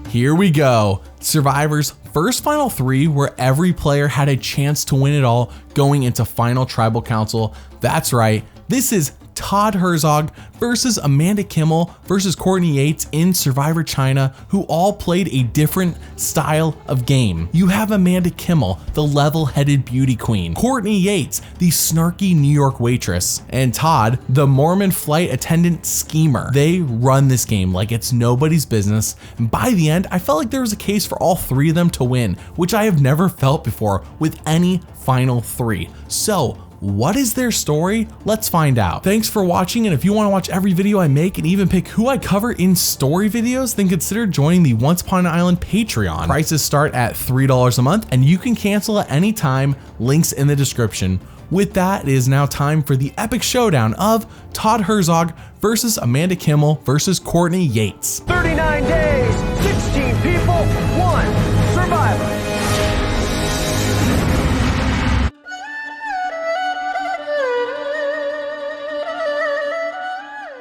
Here we go. Survivor's first Final 3 where every player had a chance to win it all going into Final Tribal Council. That's right, this is Todd Herzog versus Amanda Kimmel versus Courtney Yates in Survivor China, who all played a different style of game. You have Amanda Kimmel, the level-headed beauty queen, Courtney Yates, the snarky New York waitress, and Todd, the Mormon flight attendant schemer. They run this game like it's nobody's business, and by the end, I felt like there was a case for all three of them to win, which I have never felt before with any Final 3. So, what is their story? Let's find out. Thanks for watching, and if you want to watch every video I make and even pick who I cover in story videos, then consider joining the Once Upon an Island Patreon. Prices start at $3 a month, and you can cancel at any time. Links in the description. With that, it is now time for the epic showdown of Todd Herzog versus Amanda Kimmel versus Courtney Yates. 39 days, 16 people, 1 survivor.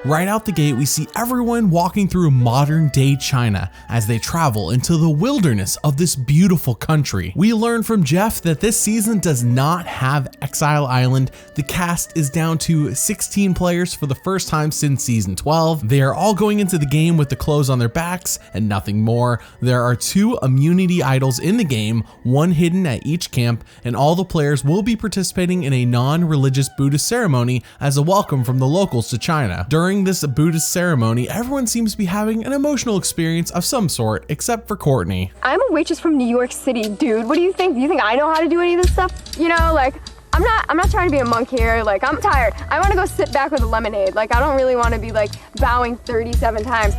Right out the gate, we see everyone walking through modern day China as they travel into the wilderness of this beautiful country. We learn from Jeff that this season does not have Exile Island. The cast is down to 16 players for the first time since season 12. They are all going into the game with the clothes on their backs and nothing more. There are 2 immunity idols in the game, one hidden at each camp, and all the players will be participating in a non-religious Buddhist ceremony as a welcome from the locals to China. During this Buddhist ceremony, everyone seems to be having an emotional experience of some sort, except for Courtney. I'm a waitress from New York City, dude. What do you think? Do you think I know how to do any of this stuff? You know, like, I'm not trying to be a monk here. Like, I'm tired. I want to go sit back with a lemonade. Like, I don't really want to be like bowing 37 times.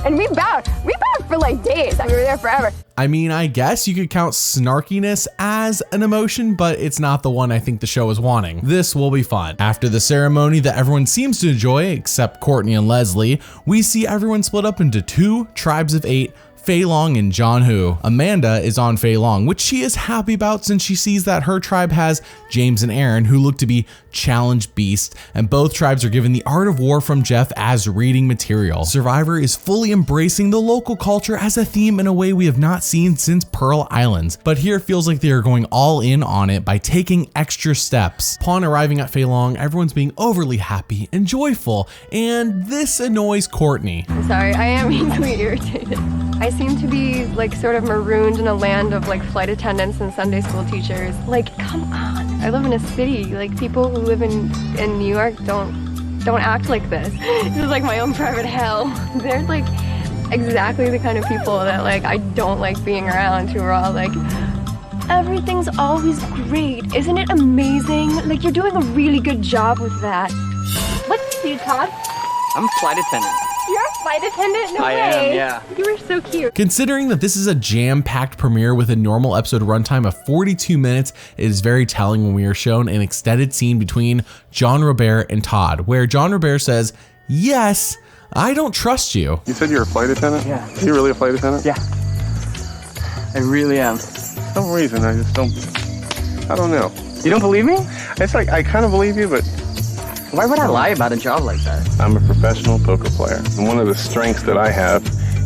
And we bowed for like days. We were there forever. I mean, I guess you could count snarkiness as an emotion, but it's not the one I think the show is wanting. This will be fun. After the ceremony that everyone seems to enjoy, except Courtney and Leslie, we see everyone split up into 2 tribes of 8, Fei Long and John Hu. Amanda is on Fei Long, which she is happy about since she sees that her tribe has James and Aaron, who look to be challenge beasts, and both tribes are given the Art of War from Jeff as reading material. Survivor is fully embracing the local culture as a theme in a way we have not seen since Pearl Islands, but here it feels like they are going all in on it by taking extra steps. Upon arriving at Fei Long, everyone's being overly happy and joyful, and this annoys Courtney. I'm sorry, I am easily irritated. I seem to be like sort of marooned in a land of like flight attendants and Sunday school teachers. Like, come on. I live in a city. Like, people who live in New York don't act like this. This is like my own private hell. They're like exactly the kind of people that like I don't like being around, who are all like, everything's always great. Isn't it amazing? Like, you're doing a really good job with that. What's you, Todd? I'm a flight attendant. You're a flight attendant? No I way. am, yeah. You are so cute. Considering that this is a jam-packed premiere with a normal episode runtime of 42 minutes, it is very telling when we are shown an extended scene between John Robert and Todd, where John Robert says, "Yes, I don't trust you." You said you're a flight attendant? Yeah. Are you really a flight attendant? Yeah. I really am. For some reason, I just don't, I don't know. You don't believe me? It's like, I kind of believe you, but Why would I lie about a job like that? I'm a professional poker player. And one of the strengths that I have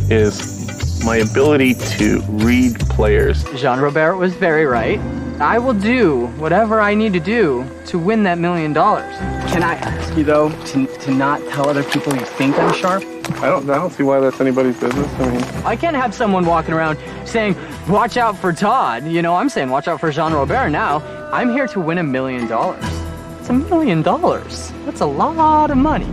is my ability to read players. Jean Robert was very right. I will do whatever I need to do to win that $1 million. Can I ask you, though, to not tell other people you think I'm sharp? I don't see why that's anybody's business. I mean, I can't have someone walking around saying, watch out for Todd. You know, I'm saying watch out for Jean Robert now. I'm here to win $1 million. It's $1 million. That's a lot of money.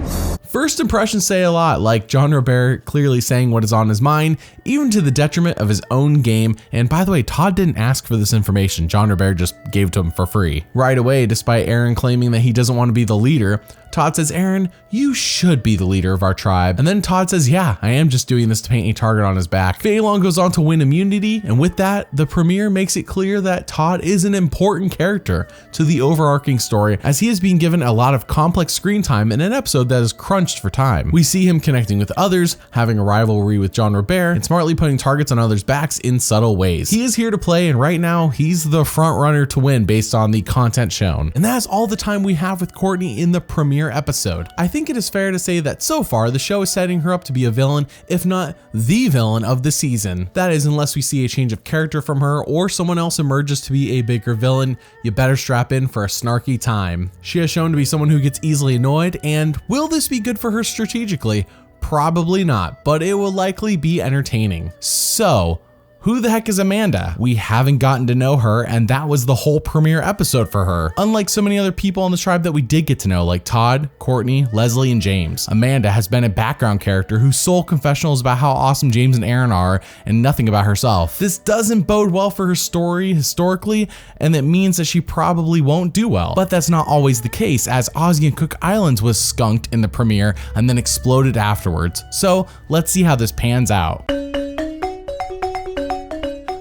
First impressions say a lot, like John Robert clearly saying what is on his mind, even to the detriment of his own game. And by the way, Todd didn't ask for this information. John Robert just gave it to him for free. Right away, despite Aaron claiming that he doesn't want to be the leader, Todd says, "Aaron, you should be the leader of our tribe." And then Todd says, "Yeah, I am just doing this to paint a target on his back." Fei Long goes on to win immunity, and with that, the premiere makes it clear that Todd is an important character to the overarching story, as he is being given a lot of complex screen time in an episode that is crunched for time. We see him connecting with others, having a rivalry with John Robert, and smartly putting targets on others' backs in subtle ways. He is here to play, and right now, he's the front runner to win based on the content shown. And that's all the time we have with Courtney in the premiere premiere episode. I think it is fair to say that so far the show is setting her up to be a villain, if not the villain of the season. That is, unless we see a change of character from her or someone else emerges to be a bigger villain, you better strap in for a snarky time. She has shown to be someone who gets easily annoyed, and will this be good for her strategically? Probably not, but it will likely be entertaining. So, who the heck is Amanda? We haven't gotten to know her, and that was the whole premiere episode for her. Unlike so many other people on this tribe that we did get to know, like Todd, Courtney, Leslie, and James, Amanda has been a background character whose sole confessional is about how awesome James and Aaron are and nothing about herself. This doesn't bode well for her story historically, and it means that she probably won't do well. But that's not always the case, as Aussie and Cook Islands was skunked in the premiere and then exploded afterwards. So let's see how this pans out.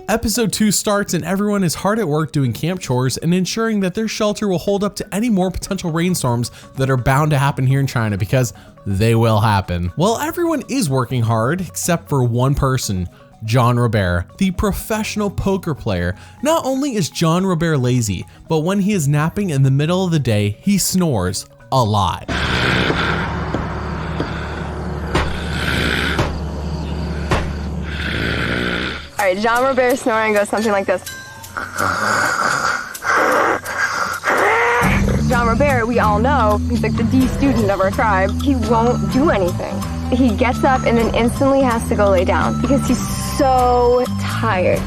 Episode 2 starts and everyone is hard at work doing camp chores and ensuring that their shelter will hold up to any more potential rainstorms that are bound to happen here in China, because they will happen. Well, everyone is working hard except for one person, John Robert, the professional poker player. Not only is John Robert lazy, but when he is napping in the middle of the day, he snores a lot. All right, John Robert's snoring goes something like this. John Robert, we all know, he's like the D student of our tribe. He won't do anything. He gets up and then instantly has to go lay down because he's so tired.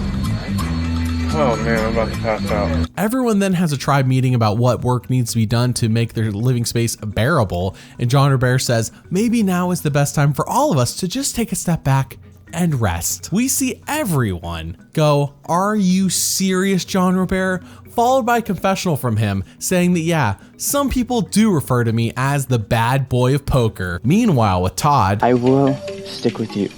Oh man, I'm about to pass out. Everyone then has a tribe meeting about what work needs to be done to make their living space bearable, and John Robert says, maybe now is the best time for all of us to just take a step back and rest. We see everyone go, "Are you serious, John Robert?" Followed by a confessional from him saying that, yeah, some people do refer to me as the bad boy of poker. Meanwhile, with Todd, I will stick with you.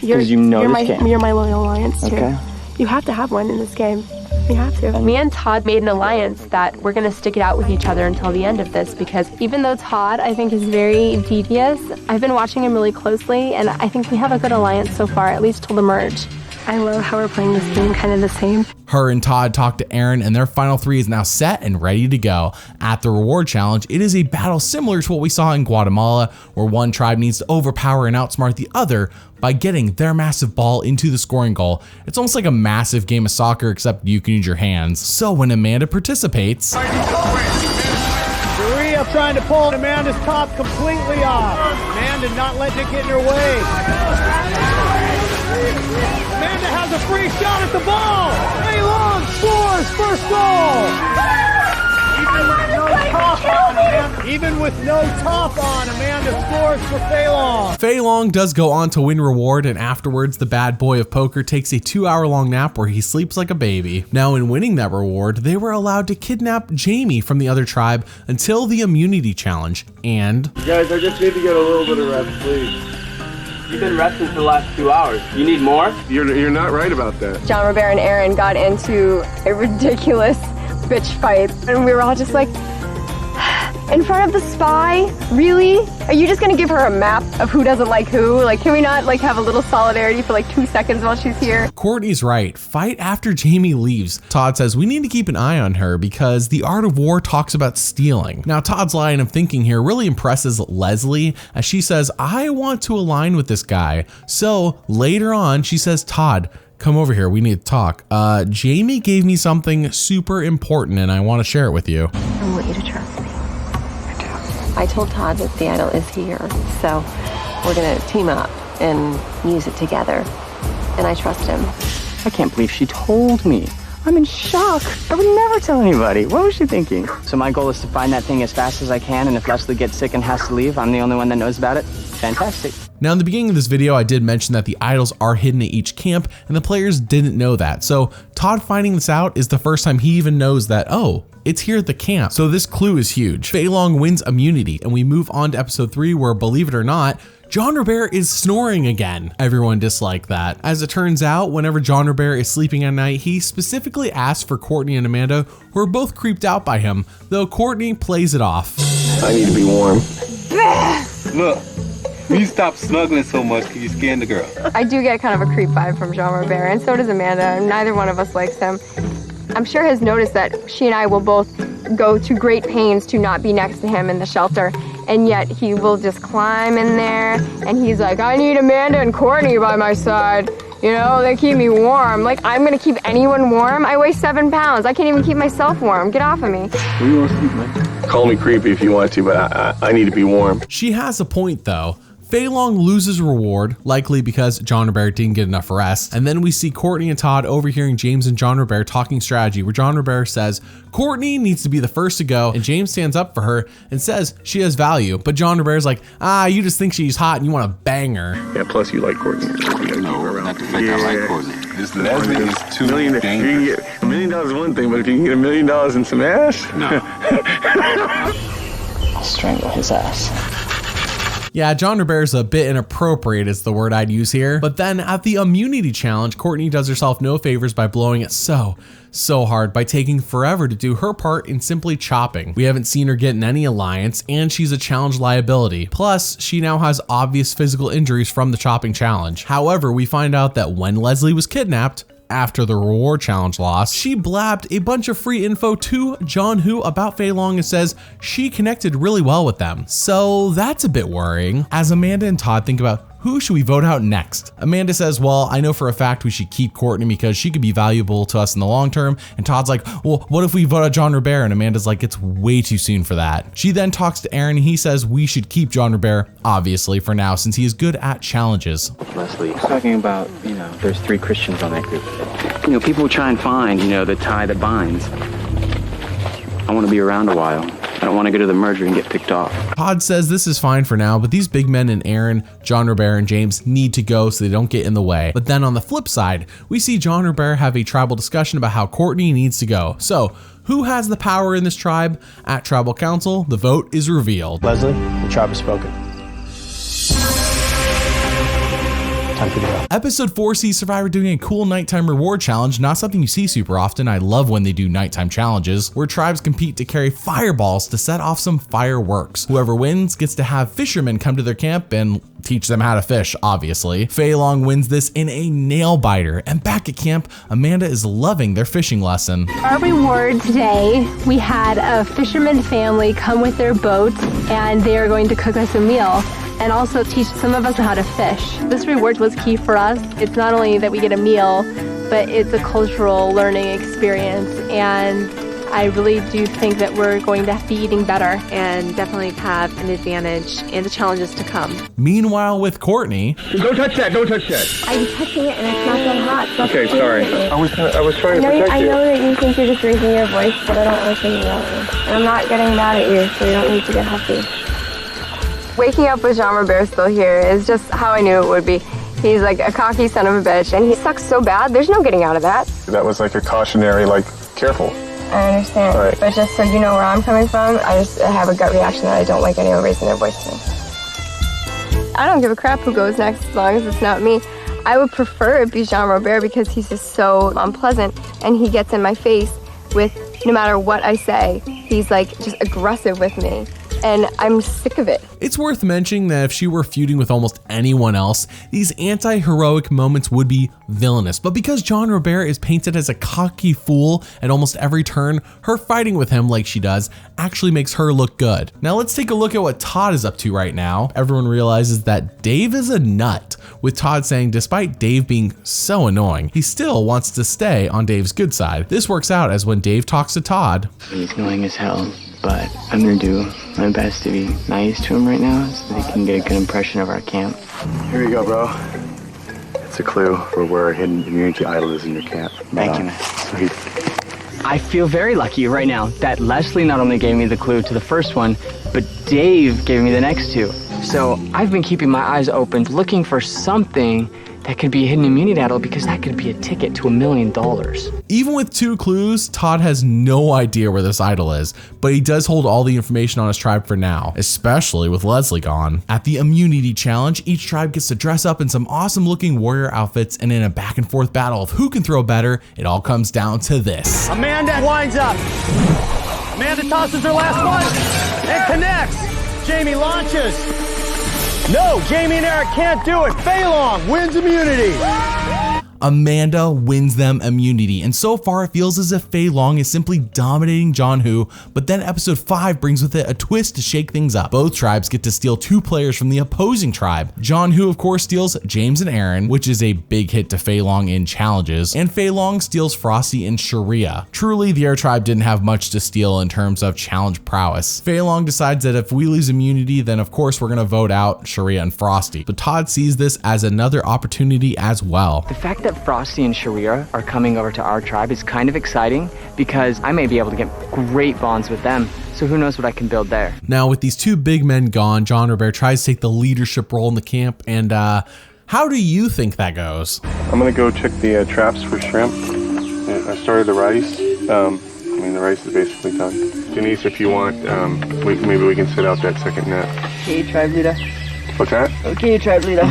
Because you know this game. You're my loyal alliance too. Okay. You have to have one in this game. You have to. Me and Todd made an alliance that we're gonna stick it out with each other until the end of this, because even though Todd, I think, is very devious, I've been watching him really closely, and I think we have a good alliance so far, at least till the merge. I love how we're playing this game kind of the same. her and Todd talk to Aaron, and their final 3 is now set and ready to go. At the reward challenge, it is a battle similar to what we saw in Guatemala, where one tribe needs to overpower and outsmart the other by getting their massive ball into the scoring goal. It's almost like a massive game of soccer, except you can use your hands. So when Amanda participates, Maria trying to pull Amanda's top completely off. Amanda not letting it get in her way. Amanda has a free shot at the ball. Hey Long scores first goal. Even with no top on, Amanda scores for Fei Long. Fei Long does go on to win reward, and afterwards the bad boy of poker takes a 2-hour-long nap where he sleeps like a baby. Now in winning that reward, they were allowed to kidnap Jamie from the other tribe until the immunity challenge, and Guys, I just need to get a little bit of rest, please. You've been resting for the last 2 hours. You need more? You're not right about that. John Robert and Aaron got into a ridiculous bitch fight, and we were all just like, in front of the spy? Really? Are you just gonna give her a map of who doesn't like who? Like, can we not like have a little solidarity for like 2 seconds while she's here? Courtney's right. Fight after Jamie leaves. Todd says we need to keep an eye on her because the art of war talks about stealing. Now Todd's line of thinking here really impresses Leslie, as she says, I want to align with this guy. So later on, she says, Todd, come over here, we need to talk. Jamie gave me something super important and I want to share it with you. I want you to trust me. I told Todd that the idol is here, so we're gonna team up and use it together. And I trust him. I can't believe she told me. I'm in shock. I would never tell anybody. What was she thinking? So my goal is to find that thing as fast as I can, and if Leslie gets sick and has to leave, I'm the only one that knows about it. Fantastic. Now in the beginning of this video, I did mention that the idols are hidden at each camp, and the players didn't know that. So Todd finding this out is the first time he even knows that, oh, it's here at the camp. So this clue is huge. Fei Long wins immunity, and we move on to episode 3 where, believe it or not, John Robert is snoring again. Everyone disliked that. As it turns out, whenever John Robert is sleeping at night, he specifically asks for Courtney and Amanda, who are both creeped out by him, though Courtney plays it off. I need to be warm. Look, will you stop snuggling so much because you're scaring the girl? I do get kind of a creep vibe from John Robert, and so does Amanda. Neither one of us likes him. I'm sure has noticed that she and I will both go to great pains to not be next to him in the shelter, and yet he will just climb in there, and he's like, I need Amanda and Courtney by my side. You know, they keep me warm. Like, I'm gonna keep anyone warm? I weigh 7 pounds. I can't even keep myself warm. Get off of me. What do you want to sleep, man? Call me creepy if you want to, but I need to be warm. She has a point though. Fei Long loses reward, likely because John Robert didn't get enough rest. And then we see Courtney and Todd overhearing James and John Robert talking strategy, where John Robert says Courtney needs to be the first to go, and James stands up for her and says she has value. But John Robert's like, you just think she's hot and you want to bang her. Yeah, plus you like Courtney. No, not the fact I like Courtney. This Leslie is too dangerous. $1 million is one thing, but if you can get $1 million in some ass, No. I'll strangle his ass. Yeah, John Robert's a bit inappropriate is the word I'd use here. But then at the immunity challenge, Courtney does herself no favors by blowing it so hard by taking forever to do her part in simply chopping. We haven't seen her get in any alliance, and she's a challenge liability. Plus, she now has obvious physical injuries from the chopping challenge. However, we find out that when Leslie was kidnapped, after the reward challenge loss, she blabbed a bunch of free info to John Hu about Fei Long and says she connected really well with them. So that's a bit worrying. As Amanda and Todd think about who should we vote out next, Amanda says, well, I know for a fact we should keep Courtney because she could be valuable to us in the long term. And Todd's like, well, what if we vote out John Robert? And Amanda's like, it's way too soon for that. She then talks to Aaron and he says we should keep John Robert, obviously for now, since he is good at challenges. Leslie, talking about, there's 3 Christians on that group. People try and find, the tie that binds. I want to be around a while. I don't want to go to the merger and get picked off. Todd says this is fine for now, but these big men in Aaron, John Robert, and James need to go so they don't get in the way. But then on the flip side, we see John Robert have a tribal discussion about how Courtney needs to go. So who has the power in this tribe? At Tribal Council, the vote is revealed. Leslie, the tribe has spoken. Time to go. Episode 4 sees Survivor doing a cool nighttime reward challenge, not something you see super often. I love when they do nighttime challenges, where tribes compete to carry fireballs to set off some fireworks. Whoever wins gets to have fishermen come to their camp and teach them how to fish, obviously. Fei Long wins this in a nail biter, and back at camp, Amanda is loving their fishing lesson. Our reward today, we had a fisherman family come with their boat, and they are going to cook us a meal and also teach some of us how to fish. This reward was key for us. It's not only that we get a meal, but it's a cultural learning experience, and I really do think that we're going to be eating better and definitely have an advantage in the challenges to come. Meanwhile, with Courtney, Don't touch that. Don't touch that. I'm touching it and it's not that hot. Okay, sorry. I was trying to protect I you. know that you think you're just raising your voice, but I don't like when you yell at me. And I'm not getting mad at you, so you don't need to get huffy. Waking up with Jean Robert still here is just how I knew it would be. He's like a cocky son of a bitch, and he sucks so bad, there's no getting out of that. That was like a cautionary, careful. I understand, Right. but just so you know where I'm coming from, I have a gut reaction that I don't like anyone raising their voice to me. I don't give a crap who goes next as long as it's not me. I would prefer it be Jean Robert because he's just so unpleasant, and he gets in my face with no matter what I say. He's just aggressive with me, and I'm sick of it. it's worth mentioning that if she were feuding with almost anyone else, these anti-heroic moments would be villainous. But because John Robert is painted as a cocky fool at almost every turn, her fighting with him like she does actually makes her look good. Now let's take a look at what Todd is up to right now. Everyone realizes that Dave is a nut, with Todd saying despite Dave being so annoying, he still wants to stay on Dave's good side. This works out as when Dave talks to Todd. He's annoying as hell, but I'm gonna do my best to be nice to him right now so they can get a good impression of our camp. Here you go, bro. It's a clue for where a hidden immunity idol is in your camp. Thank you, man. Sweet. I feel very lucky right now that Leslie not only gave me the clue to the first one, but Dave gave me the next two. So I've been keeping my eyes open, looking for something that could be a hidden immunity idol, because that could be a ticket to $1 million. Even with 2 clues, Todd has no idea where this idol is, but he does hold all the information on his tribe for now, especially with Leslie gone. At the immunity challenge, each tribe gets to dress up in some awesome looking warrior outfits, and in a back and forth battle of who can throw better, it all comes down to this. Amanda winds up. Amanda tosses her last one and connects. Jamie launches. No, Jamie and Eric can't do it. Fei Long wins immunity. Amanda wins them immunity, and so far it feels as if Fei Long is simply dominating John Hu, but then episode 5 brings with it a twist to shake things up. Both tribes get to steal 2 players from the opposing tribe. John Hu of course steals James and Aaron, which is a big hit to Fei Long in challenges, and Fei Long steals Frosty and Sharia. Truly, the Air tribe didn't have much to steal in terms of challenge prowess. Fei Long decides that if we lose immunity, then of course we're gonna vote out Sharia and Frosty, but Todd sees this as another opportunity as well. The fact that Frosty and Sharia are coming over to our tribe is kind of exciting because I may be able to get great bonds with them. So who knows what I can build there. Now with these 2 big men gone, John Robert tries to take the leadership role in the camp, and how do you think that goes? I'm gonna go check the traps for shrimp. I started the rice. The rice is basically done. Denise, if you want, maybe we can sit out that second net. Okay, tribe leader. What's that? Okay, tribe leader.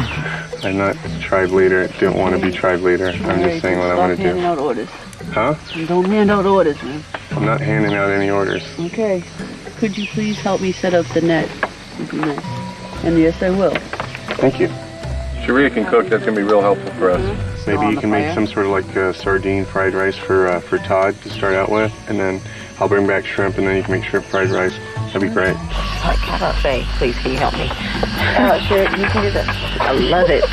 I'm not tribe leader. Didn't want to be tribe leader. I'm just saying what I want to do. Handing out orders. Huh? Don't hand out orders, man. I'm not handing out any orders. Okay. Could you please help me set up the net? Would be nice. And yes, I will. Thank you. Sharia can cook. That's gonna be real helpful for us. Maybe you can make some sort of like sardine fried rice for Todd to start out with, and then I'll bring back shrimp, and then you can make shrimp fried rice. That'd be great. How about Faye? Please, can you help me? Sure, you can do that. I love it.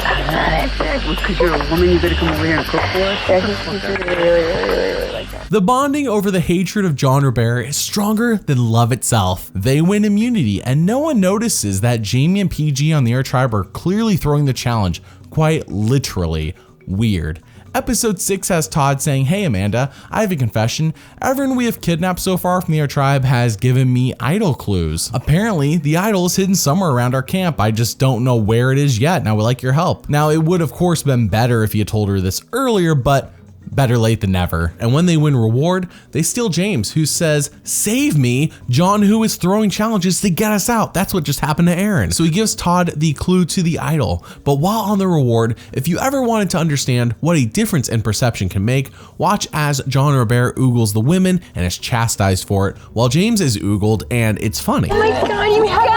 Because you're a woman, you better come over here and cook for us. Yeah, really like that. The bonding over the hatred of John Robert is stronger than love itself. They win immunity, and no one notices that Jamie and PG on the Air tribe are clearly throwing the challenge, quite literally. Weird. Episode 6 has Todd saying, "Hey Amanda, I have a confession. Everyone we have kidnapped so far from the Air tribe has given me idol clues. Apparently, the idol is hidden somewhere around our camp. I just don't know where it is yet, and I would like your help." Now, it would of course been better if you had told her this earlier, but better late than never. And when they win reward, they steal James, who says, "Save me, John Hu is throwing challenges to get us out." That's what just happened to Aaron. So he gives Todd the clue to the idol. But while on the reward, if you ever wanted to understand what a difference in perception can make, watch as John Robert oogles the women and is chastised for it, while James is oogled, and it's funny. Oh my god, you guys!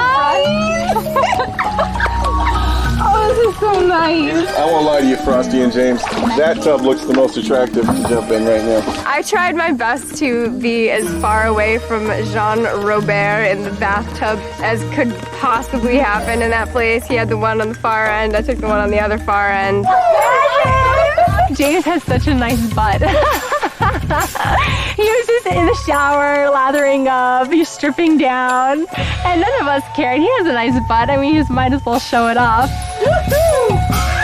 Oh, this is so nice. I won't lie to you, Frosty and James. That tub looks the most attractive to jump in right now. I tried my best to be as far away from Jean Robert in the bathtub as could possibly happen in that place. He had the one on the far end. I took the one on the other far end. James has such a nice butt. He was just in the shower, lathering up, he's stripping down, and none of us cared. He has a nice butt. I mean, he just might as well show it off.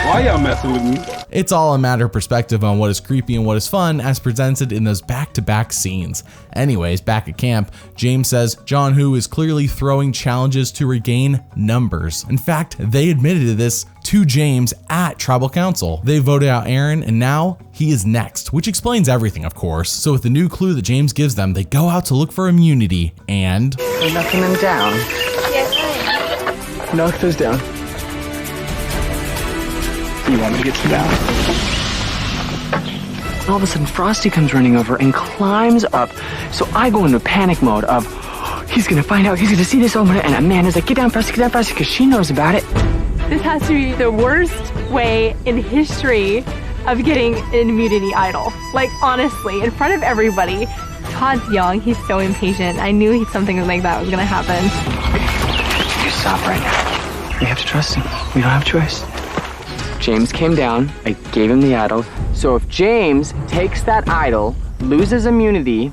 Why y'all messing with me? It's all a matter of perspective on what is creepy and what is fun as presented in those back-to-back scenes. Anyways, back at camp, James says John Hu is clearly throwing challenges to regain numbers. In fact, they admitted this to James at Tribal Council. They voted out Aaron, and now he is next, which explains everything, of course. So with the new clue that James gives them, they go out to look for immunity, and We're knocking them down. Yes, Knock those down. You want me to get some down? All of a sudden, Frosty comes running over and climbs up. So I go into panic mode of, he's gonna find out, he's gonna see this over, and Amanda's like, get down, Frosty, because she knows about it. this has to be the worst way in history of getting an immunity idol. Like, honestly, in front of everybody. Todd's young, he's so impatient. I knew something like that was gonna happen. You stop right now. We have to trust him. We don't have a choice. James came down, I gave him the idol. So if James takes that idol, loses immunity,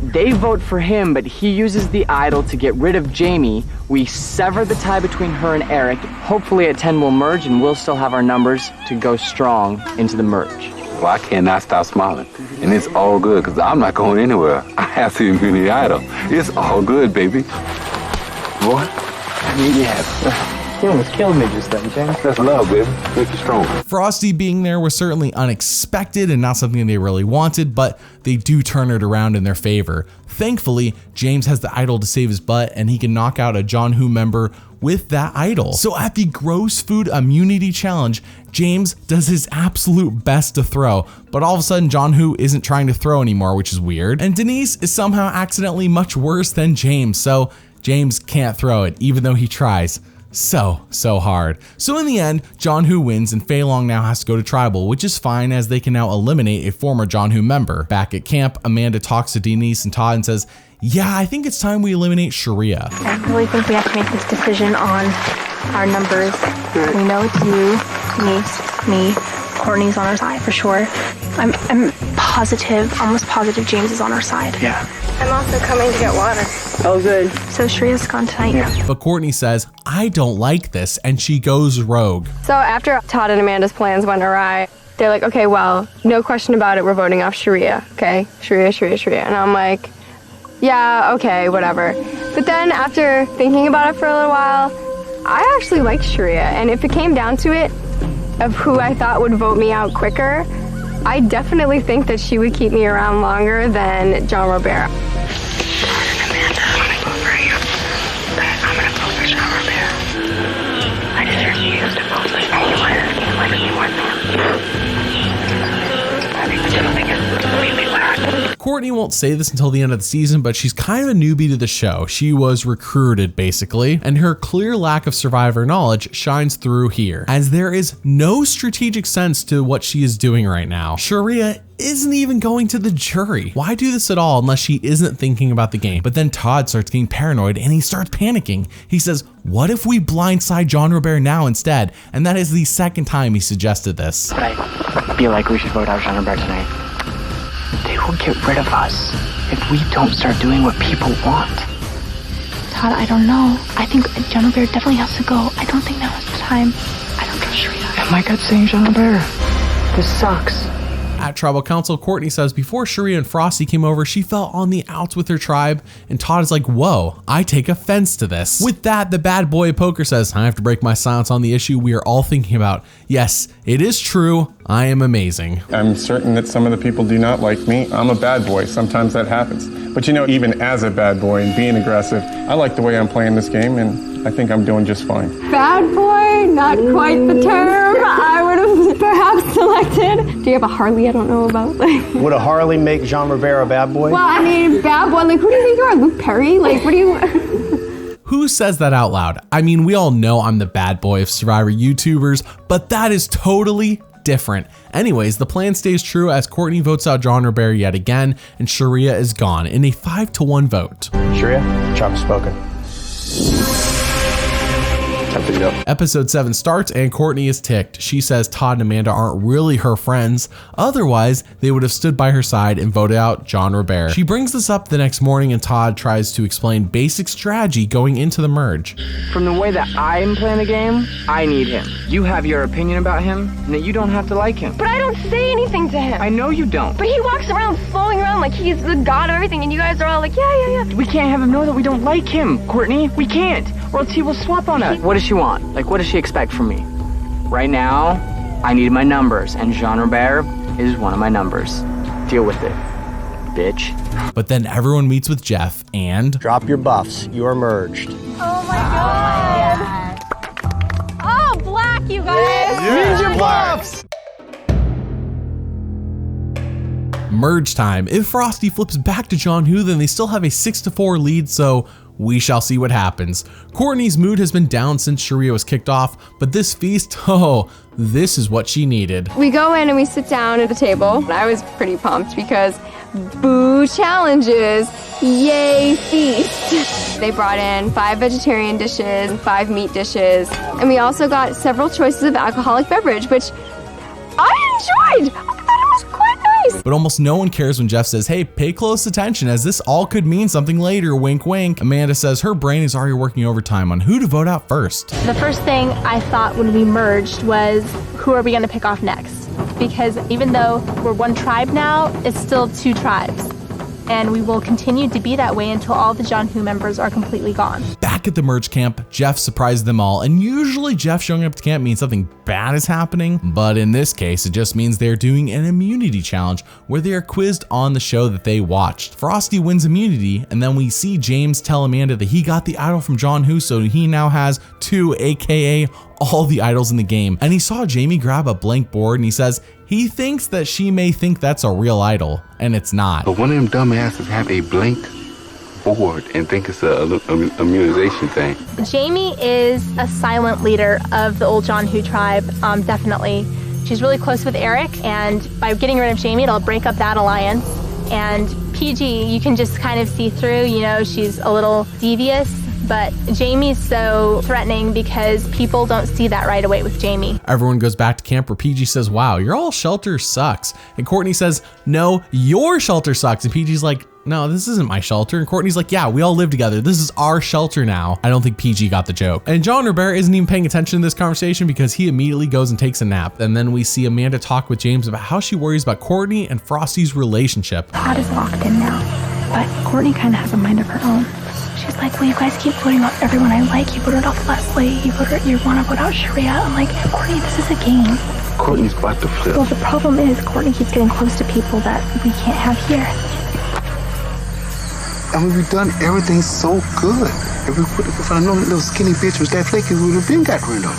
they vote for him, but he uses the idol to get rid of Jamie. We sever the tie between her and Eric. Hopefully at 10 we'll merge and we'll still have our numbers to go strong into the merge. Well, I cannot stop smiling. And it's all good, because I'm not going anywhere. I have the immunity idol. It's all good, baby. Boy, I mean, yeah. You almost killed me just then, James. That's love, baby. Make you stronger. Frosty being there was certainly unexpected and not something they really wanted, but they do turn it around in their favor. Thankfully, James has the idol to save his butt, and he can knock out a John Hu member with that idol. So at the Gross Food Immunity Challenge, James does his absolute best to throw, but all of a sudden John Hu isn't trying to throw anymore, which is weird. And Denise is somehow accidentally much worse than James, so James can't throw it, even though he tries. so hard. So in the end, John Who wins and Fei Long now has to go to tribal, which is fine as they can now eliminate a former John Who member. Back at camp, Amanda talks to Denise and Todd and says, yeah, I think it's time we eliminate Sharia. I really think we have to make this decision on our numbers. We know it's you, me, Courtney's on our side for sure. I'm positive, almost positive James is on our side. Yeah. I'm also coming to get water. Oh, good. So Shreya's gone tonight. Yeah. But Courtney says, I don't like this, and she goes rogue. So after Todd and Amanda's plans went awry, they're like, okay, well, no question about it, we're voting off Sharia, okay? Sharia. And I'm like, yeah, okay, whatever. But then after thinking about it for a little while, I actually like Sharia. And if it came down to it, of who I thought would vote me out quicker, I definitely think that she would keep me around longer than John Robert. Amanda, I'm gonna vote for you, but I'm gonna vote for John Robert. I deserve you to vote for anyone you want them. I think the two thing is completely whack. Courtney won't say this until the end of the season, but she's kind of a newbie to the show. She was recruited, basically, and her clear lack of Survivor knowledge shines through here, as there is no strategic sense to what she is doing right now. Sharia isn't even going to the jury. Why do this at all unless she isn't thinking about the game? But then Todd starts getting paranoid and he starts panicking. He says, what if we blindside John Robert now instead? And that is the second time he suggested this. But I feel like we should vote out John Robert tonight. They will get rid of us if we don't start doing what people want. Todd, I don't know. I think John Robert definitely has to go. I don't think now is the time. I don't trust Sharia. And my gut's saying John Robert. This sucks. At Tribal Council, Courtney says before Sharia and Frosty came over, she felt on the outs with her tribe, and Todd is like, whoa, I take offense to this. With that, the bad boy of poker says, I have to break my silence on the issue we are all thinking about. Yes, it is true, I am amazing. I'm certain that some of the people do not like me. I'm a bad boy. Sometimes that happens. But you know, even as a bad boy and being aggressive, I like the way I'm playing this game, and I think I'm doing just fine. Bad boy, not quite the term I would have perhaps selected. Do you have a Harley I don't know about? Would a Harley make Jean Rivera a bad boy? Well, I mean, bad boy, like who do you think you are, Luke Perry? Like, what do you... Who says that out loud? I mean, we all know I'm the bad boy of Survivor YouTubers, but that is totally different. Anyways, the plan stays true as Courtney votes out John Robert yet again, and Sharia is gone in a 5-1 vote. Sharia, chop spoken. Episode 7 starts and Courtney is ticked. She says Todd and Amanda aren't really her friends. Otherwise, they would have stood by her side and voted out John Robert. She brings this up the next morning and Todd tries to explain basic strategy going into the merge. From the way that I'm playing the game, I need him. You have your opinion about him, and that you don't have to like him. But I don't say anything to him. I know you don't. But he walks around flowing around like he's the god of everything, and you guys are all like, yeah. We can't have him know that we don't like him, Courtney. We can't, or else he will swap on us. What does she want? Like, what does she expect from me? Right now, I need my numbers, and Jean Robert is one of my numbers. Deal with it, bitch. But then everyone meets with Jeff and... Drop your buffs. You are merged. Oh my god. Oh, black, you guys. Use your buffs. Merge time. If Frosty flips back to John Who, then they still have a 6-4 lead, so we shall see what happens. Courtney's mood has been down since Sharia was kicked off, but this feast, oh, this is what she needed. We go in and we sit down at the table. I was pretty pumped because boo challenges, yay feast. They brought in 5 vegetarian dishes and 5 meat dishes. And we also got several choices of alcoholic beverage, which I enjoyed. I thought it was quite nice. But almost no one cares when Jeff says, hey, pay close attention as this all could mean something later, wink wink. Amanda says her brain is already working overtime on who to vote out first. The first thing I thought when we merged was, who are we going to pick off next? Because even though we're one tribe now, it's still 2 tribes. And we will continue to be that way until all the John Who members are completely gone. Back at the merge camp, Jeff surprised them all, and usually Jeff showing up to camp means something bad is happening, but in this case, it just means they're doing an immunity challenge where they are quizzed on the show that they watched. Frosty wins immunity, and then we see James tell Amanda that he got the idol from John Who, so he now has 2, aka all the idols in the game. And he saw Jamie grab a blank board and he says he thinks that she may think that's a real idol, and it's not. But one of them dumbasses have a blank bored and think it's a immunization thing. Jamie is a silent leader of the old John Who tribe, definitely. She's really close with Eric, and by getting rid of Jamie, it'll break up that alliance. And PG, you can just kind of see through, you know, she's a little devious, but Jamie's so threatening because people don't see that right away with Jamie. Everyone goes back to camp where PG says, wow, your all shelter sucks. And Courtney says, no, your shelter sucks. And PG's like, no, this isn't my shelter. And Courtney's like, yeah, we all live together. This is our shelter now. I don't think PG got the joke. And John Robert isn't even paying attention to this conversation because he immediately goes and takes a nap. And then we see Amanda talk with James about how she worries about Courtney and Frosty's relationship. Todd is locked in now, but Courtney kind of has a mind of her own. She's like, well, you guys keep voting off everyone I like. You voted off Leslie. You want to vote out Sharia. I'm like, Courtney, this is a game. Courtney's about to flip. Well, the problem is Courtney keeps getting close to people that we can't have here. I mean, we've done everything so good. If I know that little skinny bitch was that flaky, we would have been got rid of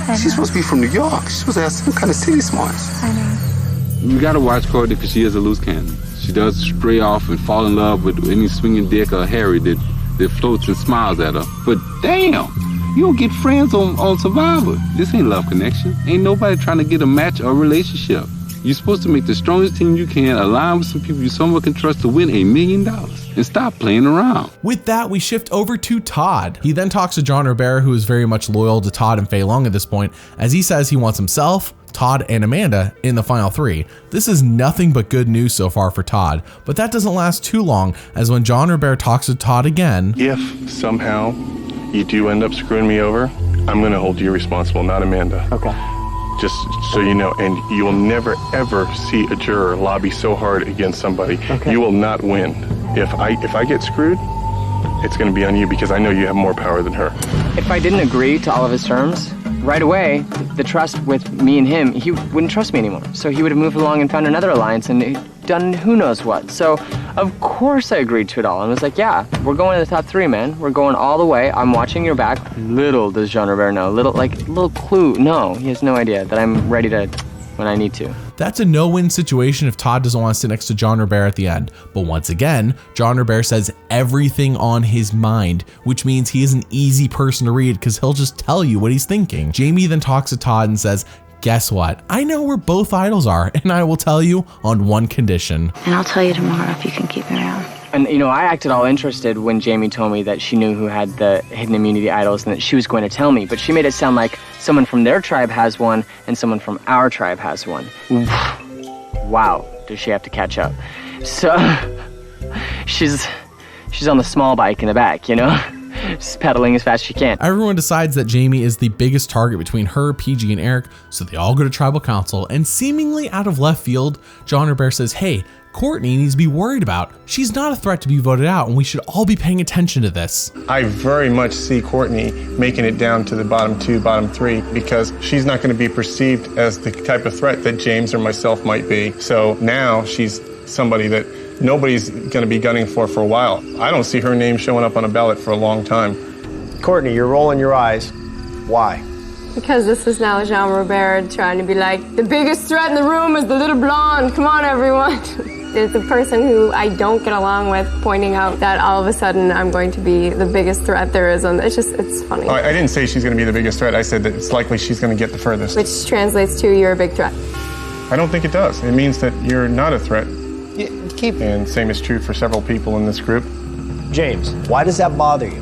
her. She's supposed to be from New York. She's supposed to have some kind of city smarts. I know. You gotta watch Courtney because she is a loose cannon. She does stray off and fall in love with any swinging dick or Harry that floats and smiles at her. But damn, you don't get friends on Survivor. This ain't love connection. Ain't nobody trying to get a match or relationship. You're supposed to make the strongest team you can, align with some people you somewhat can trust to win $1 million. And stop playing around. With that, we shift over to Todd. He then talks to John Robert, who is very much loyal to Todd and Fei Long at this point, as he says he wants himself, Todd, and Amanda in the final 3. This is nothing but good news so far for Todd, but that doesn't last too long, as when John Robert talks to Todd again. If somehow you do end up screwing me over, I'm going to hold you responsible, not Amanda. Okay. Just so you know, and you will never ever see a juror lobby so hard against somebody. Okay. You will not win. If I get screwed, it's going to be on you because I know you have more power than her. If I didn't agree to all of his terms, right away, the trust with me and him, he wouldn't trust me anymore. So he would have moved along and found another alliance and done who knows what. So, of course I agreed to it all and was like, yeah, we're going to the top 3, man. We're going all the way. I'm watching your back. Little does Jean Robert know. Little clue. No, he has no idea that I'm ready to when I need to. That's a no-win situation if Todd doesn't want to sit next to John Robert at the end. But once again, John Robert says everything on his mind, which means he is an easy person to read because he'll just tell you what he's thinking. Jamie then talks to Todd and says, guess what? I know where both idols are, and I will tell you on one condition. And I'll tell you tomorrow if you can keep me around. And, you know, I acted all interested when Jamie told me that she knew who had the hidden immunity idols and that she was going to tell me. But she made it sound like someone from their tribe has one and someone from our tribe has one. Wow, does she have to catch up. So, she's on the small bike in the back, you know? Just pedaling as fast as she can. Everyone decides that Jamie is the biggest target between her, PG, and Eric, so they all go to tribal council, and seemingly out of left field, John Robert says, hey, Courtney needs to be worried about. She's not a threat to be voted out, and we should all be paying attention to this. I very much see Courtney making it down to the bottom 2, bottom 3, because she's not going to be perceived as the type of threat that James or myself might be. So now she's somebody that nobody's going to be gunning for a while. I don't see her name showing up on a ballot for a long time. Courtney, you're rolling your eyes. Why? Because this is now Jean Robert trying to be like, the biggest threat in the room is the little blonde. Come on, everyone. There's the person who I don't get along with pointing out that all of a sudden I'm going to be the biggest threat there is. It's funny. I didn't say she's going to be the biggest threat. I said that it's likely she's going to get the furthest. Which translates to you're a big threat. I don't think it does. It means that you're not a threat. Yeah, and same is true for several people in this group. James, why does that bother you?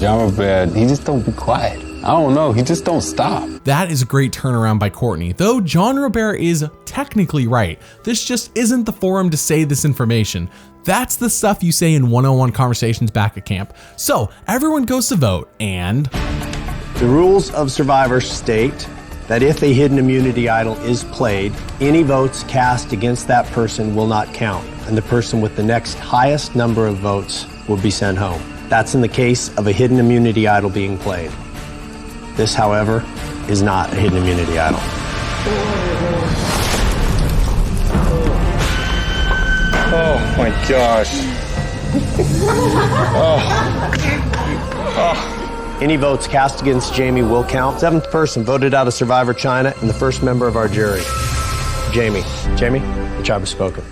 John Robert, he just don't be quiet. I don't know, he just don't stop. That is a great turnaround by Courtney, though John Robert is technically right. This just isn't the forum to say this information. That's the stuff you say in one-on-one conversations back at camp. So everyone goes to vote, and The rules of Survivor state that if a hidden immunity idol is played, any votes cast against that person will not count, and the person with the next highest number of votes will be sent home. That's in the case of a hidden immunity idol being played. This, however, is not a hidden immunity idol. Oh my gosh. Any votes cast against Jamie will count. 7th person voted out of Survivor China and the first member of our jury. Jamie, the tribe has spoken.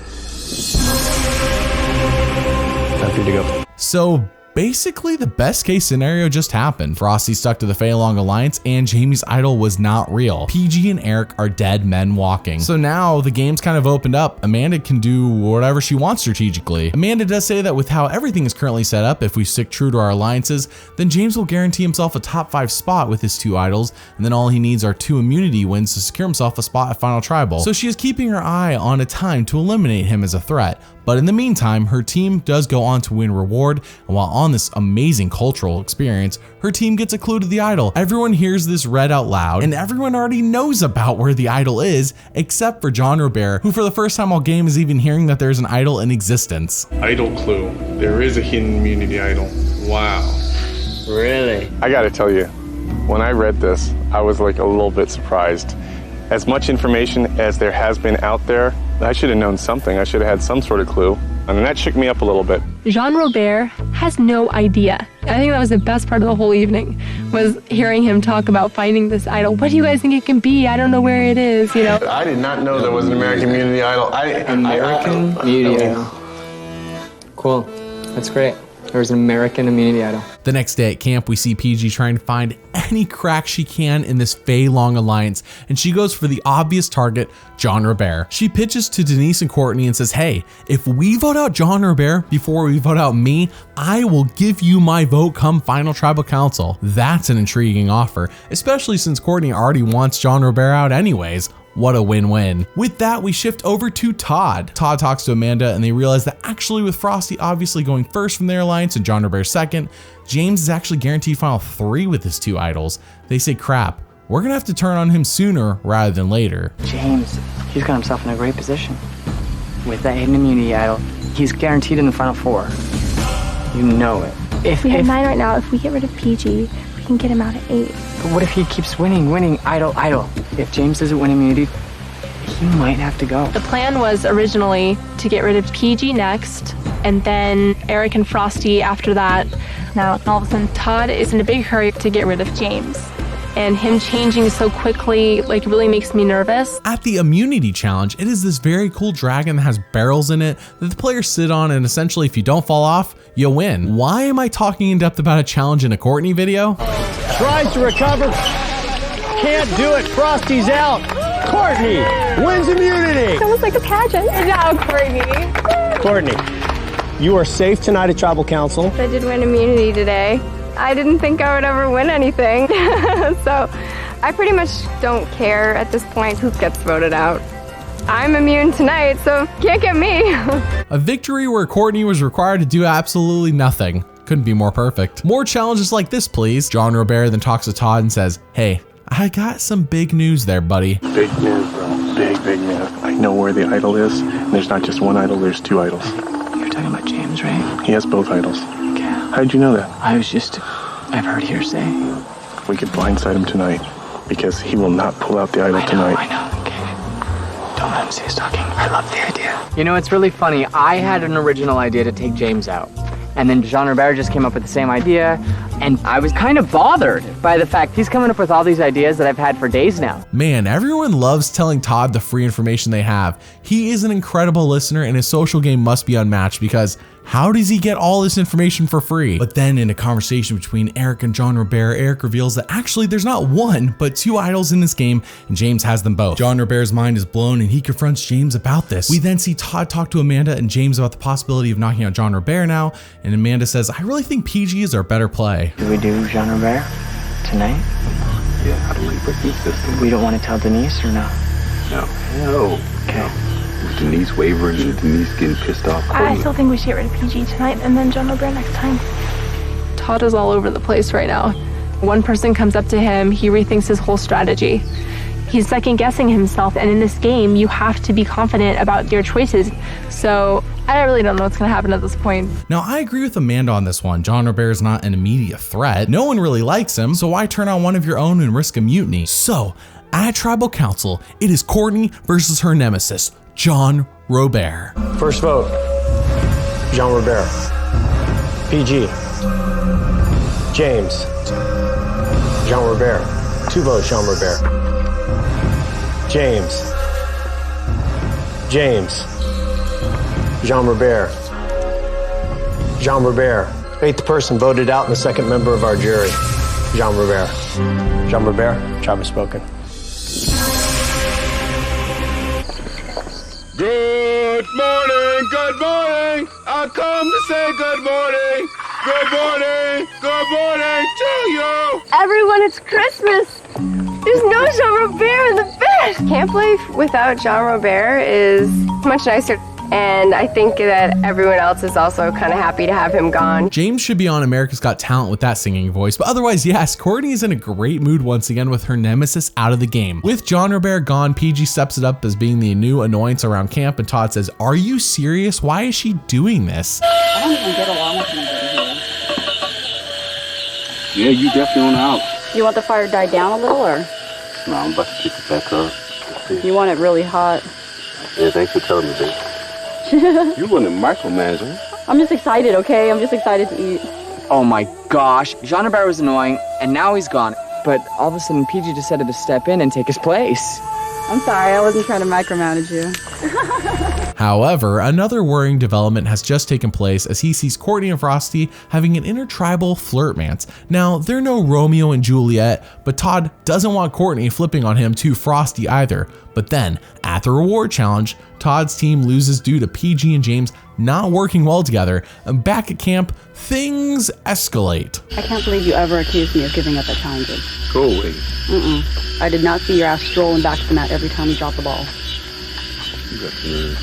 happy to go. So basically, the best case scenario just happened. Frosty stuck to the Fei Long Alliance and Jamie's idol was not real. PG and Eric are dead men walking. So now the game's kind of opened up. Amanda can do whatever she wants strategically. Amanda does say that with how everything is currently set up, if we stick true to our alliances, then James will guarantee himself a top 5 spot with his 2 idols, and then all he needs are 2 immunity wins to secure himself a spot at Final Tribal. So she is keeping her eye on a time to eliminate him as a threat. But in the meantime, her team does go on to win reward, and while on this amazing cultural experience, her team gets a clue to the idol. Everyone hears this read out loud, and everyone already knows about where the idol is, except for John Robert, who for the first time all game is even hearing that there's an idol in existence. Idol clue. There is a hidden immunity idol. Wow. Really? I gotta tell you, when I read this, I was like a little bit surprised. As much information as there has been out there, I should have known something. I should have had some sort of clue. I mean, that shook me up a little bit. Jean Robert has no idea. I think that was the best part of the whole evening, was hearing him talk about finding this idol. What do you guys think it can be? I don't know where it is, you know? I did not know there was an American Immunity Idol. American Immunity Idol. Cool. That's great. There's an American Immunity Idol. The next day at camp, we see PG trying to find any crack she can in this Fei Long Alliance, and she goes for the obvious target, John Robert. She pitches to Denise and Courtney and says, hey, if we vote out John Robert before we vote out me, I will give you my vote come Final Tribal Council. That's an intriguing offer, especially since Courtney already wants John Robert out anyways. What a win-win. With that, we shift over to Todd. Todd talks to Amanda and they realize that actually with Frosty obviously going first from their alliance and John Robert second, James is actually guaranteed Final 3 with his 2 idols. They say, crap, we're gonna have to turn on him sooner rather than later. James, he's got himself in a great position. With that hidden immunity idol, he's guaranteed in the Final 4. You know it. We have 9 right now. If we get rid of PG, we can get him out at 8. But what if he keeps winning, idol? If James doesn't win immunity, he might have to go. The plan was originally to get rid of PG next, and then Eric and Frosty after that. Now, all of a sudden, Todd is in a big hurry to get rid of James. And him changing so quickly, like, really makes me nervous. At the immunity challenge, it is this very cool dragon that has barrels in it that the players sit on, and essentially if you don't fall off, you win. Why am I talking in depth about a challenge in a Courtney video? Tries to recover. Can't do it. Frosty's out. Courtney wins immunity. It's almost like a pageant. No, Courtney. Courtney, you are safe tonight at Tribal Council. I did win immunity today. I didn't think I would ever win anything. So I pretty much don't care at this point who gets voted out. I'm immune tonight, so can't get me. A victory where Courtney was required to do absolutely nothing. Couldn't be more perfect. More challenges like this, please. John Robert then talks to Todd and says, hey, I got some big news there, buddy. Big news, bro. Big news. I know where the idol is. And there's not just one idol, there's 2 idols. You're talking about James, right? He has both idols. Okay. How'd you know that? I've heard hearsay. We could blindside him tonight because he will not pull out the idol tonight. I know. Okay. Don't let him see us talking. I love the idea. You know, it's really funny. I had an original idea to take James out. And then Jean Robert just came up with the same idea. And I was kind of bothered by the fact he's coming up with all these ideas that I've had for days now. Man, everyone loves telling Todd the free information they have. He is an incredible listener and his social game must be unmatched because how does he get all this information for free? But then in a conversation between Eric and John Robert, Eric reveals that actually there's not 1, but 2 idols in this game and James has them both. John Robert's mind is blown and he confronts James about this. We then see Todd talk to Amanda and James about the possibility of knocking out John Robert now, and Amanda says, I really think PG is our better play. Do we do Jean Robert tonight? Yeah, I believe we're consistent. We don't want to tell Denise or no? No. Okay. With Denise wavering and Denise getting pissed off. I still think we should get rid of PG tonight and then John Robert next time. Todd is all over the place right now. One person comes up to him, he rethinks his whole strategy. He's second guessing himself, and in this game, you have to be confident about your choices. So I really don't know what's gonna happen at this point. Now, I agree with Amanda on this one. John Robert is not an immediate threat. No one really likes him, so why turn on one of your own and risk a mutiny? So, at Tribal Council, it is Courtney versus her nemesis, John Robert. First vote, Jean Robert. PG. James. Jean Robert. 2 votes, Jean Robert. James. Jean Robert. Jean Robert. 8th person voted out and the 2nd member of our jury. Jean Robert. Jean Robert, tribe has spoken. Good morning, good morning. I come to say good morning. Good morning, good morning to you. Everyone, it's Christmas. There's no Jean Robert in the bed. Camp life without Jean Robert is much nicer. And I think that everyone else is also kind of happy to have him gone. James should be on America's Got Talent with that singing voice, but otherwise, yes, Courtney is in a great mood once again with her nemesis out of the game. With Jean Robert gone, PG steps it up as being the new annoyance around camp, and Todd says, "Are you serious? Why is she doing this?" I don't even get along with anybody here. Yeah, you definitely on the out. You want the fire to die down a little, or? No, I'm about to pick it back up. You want it really hot? Yeah, thanks for telling me, babe. You want to micromanage, huh? I'm just excited, okay? I'm just excited to eat. Oh my gosh, Jean Robert was annoying, and now he's gone. But all of a sudden, PG decided to step in and take his place. I'm sorry, I wasn't trying to micromanage you. However, another worrying development has just taken place as he sees Courtney and Frosty having an intertribal flirtmance. Now, they're no Romeo and Juliet, but Todd doesn't want Courtney flipping on him to Frosty either. But then, at the reward challenge, Todd's team loses due to PG and James not working well together, and back at camp, things escalate. I can't believe you ever accused me of giving up at challenges. Go away. I did not see your ass strolling back to the mat every time we dropped the ball. You got the nerve.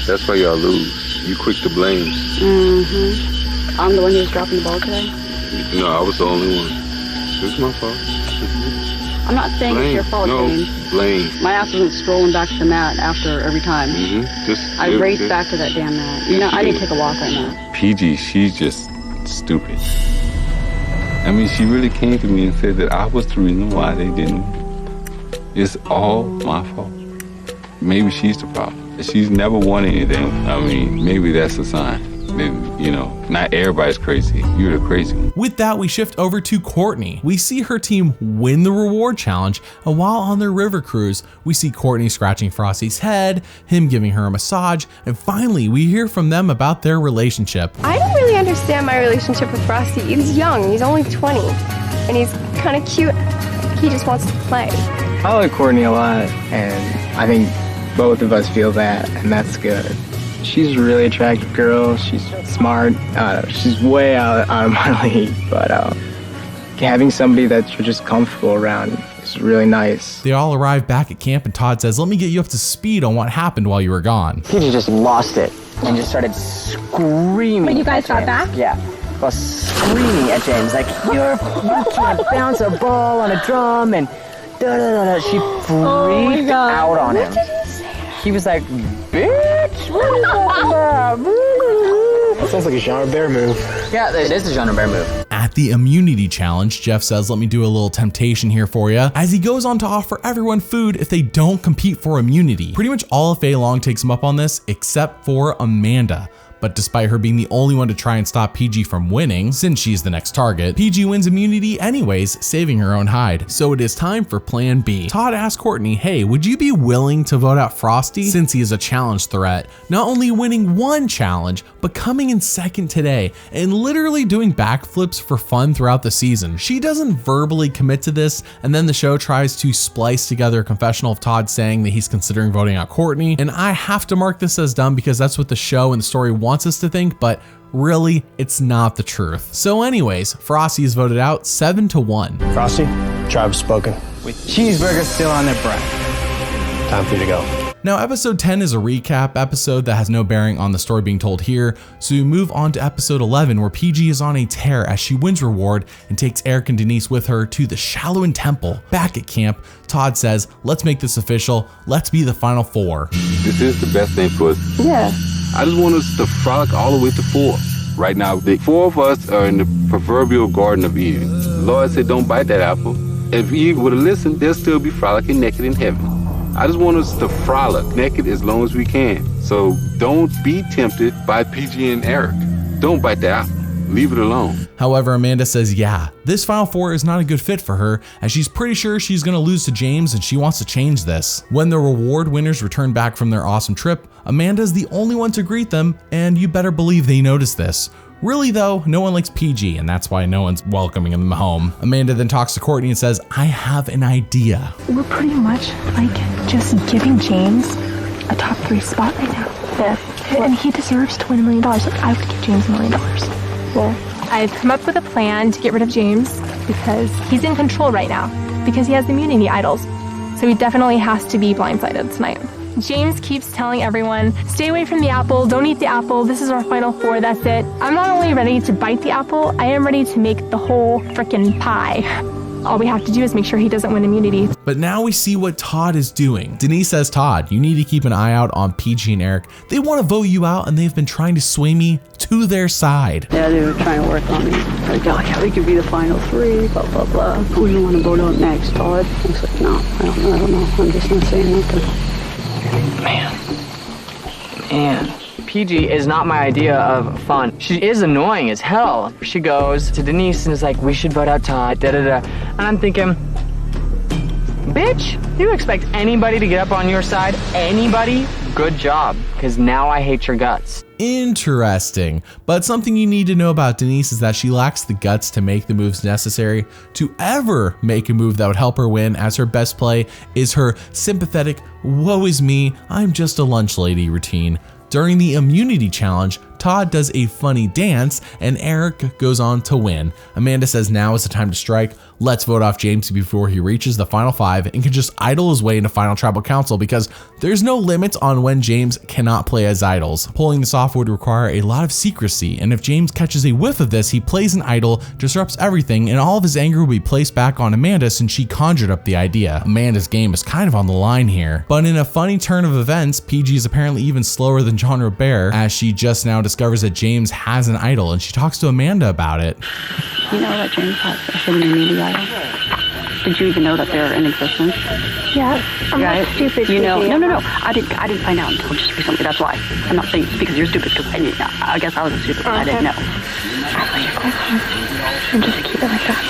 That's why y'all lose. You quick to blame. I'm the one who was dropping the ball today? No, I was the only one. This is my fault. I'm not saying Blame. it's your fault, No, James. blame. My ass wasn't strolling back to the mat after every time. I raced back to that damn mat. You know, I need to take a walk right now. PG, she's just stupid. I mean, she really came to me and said that I was the reason why they didn't. It's all my fault. Maybe she's the problem. She's never won anything. I mean, maybe that's a sign. Then, you know, not everybody's crazy. You're the crazy one. With that, we shift over to Courtney. We see her team win the reward challenge, and while on their river cruise, we see Courtney scratching Frosty's head, him giving her a massage, and finally, we hear from them about their relationship. I don't really understand my relationship with Frosty. He's young, he's only 20, and he's kind of cute. He just wants to play. I like Courtney a lot, and I think both of us feel that, and that's good. She's a really attractive girl. She's smart. She's way out of my league, but having somebody that you're just comfortable around is really nice. They all arrive back at camp, and Todd says, "Let me get you up to speed on what happened while you were gone." PG just lost it and just started screaming. When you guys at got James. back? Yeah. Well, screaming at James like, you can't bounce a ball on a drum, and da-da-da-da. She freaked out on him. He was like, bitch, what are you talking about? That sounds like a Jean Robert move. Yeah, it is a Jean Robert move. At the immunity challenge, Jeff says, "Let me do a little temptation here for you," as he goes on to offer everyone food if they don't compete for immunity. Pretty much all of Fei Long takes him up on this, except for Amanda. But despite her being the only one to try and stop PG from winning, since she's the next target, PG wins immunity anyways, saving her own hide. So it is time for plan B. Todd asks Courtney, "Hey, would you be willing to vote out Frosty since he is a challenge threat? Not only winning one challenge, but coming in second today and literally doing backflips for fun throughout the season." She doesn't verbally commit to this, and then the show tries to splice together a confessional of Todd saying that he's considering voting out Courtney, and I have to mark this as dumb because that's what the show and the story wants us to think, but really, it's not the truth. So anyways, Frosty is voted out 7-1. Frosty, tribe has spoken. With cheeseburgers still on their breath. Time for you to go. Now, episode 10 is a recap episode that has no bearing on the story being told here, so we move on to episode 11, where PG is on a tear as she wins reward and takes Eric and Denise with her to the Shallowan Temple. Back at camp, Todd says, "Let's make this official. Let's be the final four." This is the best thing for us. Yeah. I just want us to frolic all the way to 4. Right now, the 4 of us are in the proverbial Garden of Eden. The Lord said, don't bite that apple. If Eve would have listened, they'll still be frolicking naked in heaven. I just want us to frolic naked as long as we can. So don't be tempted by PG and Eric. Don't bite the apple. Leave it alone. However, Amanda says, yeah, this Final Four is not a good fit for her, as she's pretty sure she's gonna lose to James and she wants to change this. When the reward winners return back from their awesome trip, Amanda's the only one to greet them, and you better believe they notice this. Really though, no one likes PG, and that's why no one's welcoming them home. Amanda then talks to Courtney and says, I have an idea. We're pretty much like just giving James a top 3 spot right now. Yeah. And he deserves to win $1 million. Like, I would give James $1 million. Yeah. I've come up with a plan to get rid of James because he's in control right now because he has the immunity idols. So he definitely has to be blindsided tonight. James keeps telling everyone, stay away from the apple, don't eat the apple, this is our Final Four, that's it. I'm not only ready to bite the apple, I am ready to make the whole frickin' pie. All we have to do is make sure he doesn't win immunity. But now we see what Todd is doing. Denise says, Todd, you need to keep an eye out on PG and Eric. They want to vote you out and they've been trying to sway me to their side. Yeah, they were trying to work on me. Like, oh yeah, we could be the final 3, blah, blah, blah. Who do you want to vote out next, Todd? I was like, no, I don't know. I'm just not saying nothing. Man, PG is not my idea of fun. She is annoying as hell. She goes to Denise and is like, we should vote out Todd, da-da-da. And I'm thinking, bitch, you expect anybody to get up on your side? Anybody? Good job, because now I hate your guts. Interesting. But something you need to know about Denise is that she lacks the guts to make the moves necessary to ever make a move that would help her win, as her best play is her sympathetic, woe is me, I'm just a lunch lady routine. During the immunity challenge, Todd does a funny dance and Eric goes on to win. Amanda says now is the time to strike. Let's vote off James before he reaches the final 5 and can just idle his way into final tribal council, because there's no limits on when James cannot play as idols. Pulling this off would require a lot of secrecy, and if James catches a whiff of this, he plays an idol, disrupts everything, and all of his anger will be placed back on Amanda since she conjured up the idea. Amanda's game is kind of on the line here. But in a funny turn of events, PG is apparently even slower than John Robert, as she just now discovers that James has an idol and she talks to Amanda about it. You know that James has a hidden immunity idol? Did you even know that they're in existence? Yeah, I'm not stupid. You know, no. I didn't find out until just recently. That's why. I'm not saying it's because you're stupid. Because I guess I was stupid. Okay. I didn't know. And just keep it like that.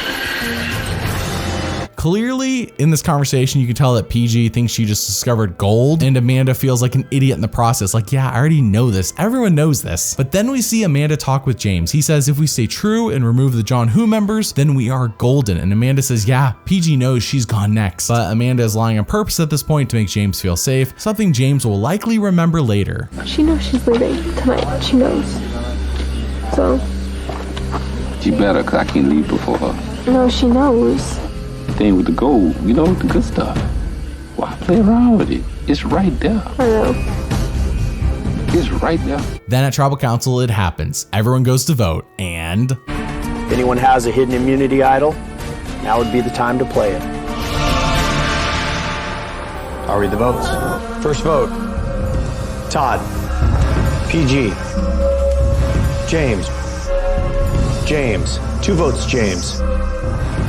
Clearly, in this conversation, you can tell that PG thinks she just discovered gold, and Amanda feels like an idiot in the process. Like, yeah, I already know this. Everyone knows this. But then we see Amanda talk with James. He says if we stay true and remove the John Who members, then we are golden. And Amanda says, yeah, PG knows she's gone next. But Amanda is lying on purpose at this point to make James feel safe, something James will likely remember later. She knows she's leaving tonight. She knows. So. She better, because I can't leave before her. No, she knows. Thing with the gold, you know, the good stuff. Why play around with it? It's right there. I know. It's right there. Then at Tribal Council, it happens. Everyone goes to vote, and if anyone has a hidden immunity idol, now would be the time to play it. I'll read the votes. First vote, Todd, PG, James. 2 votes, James.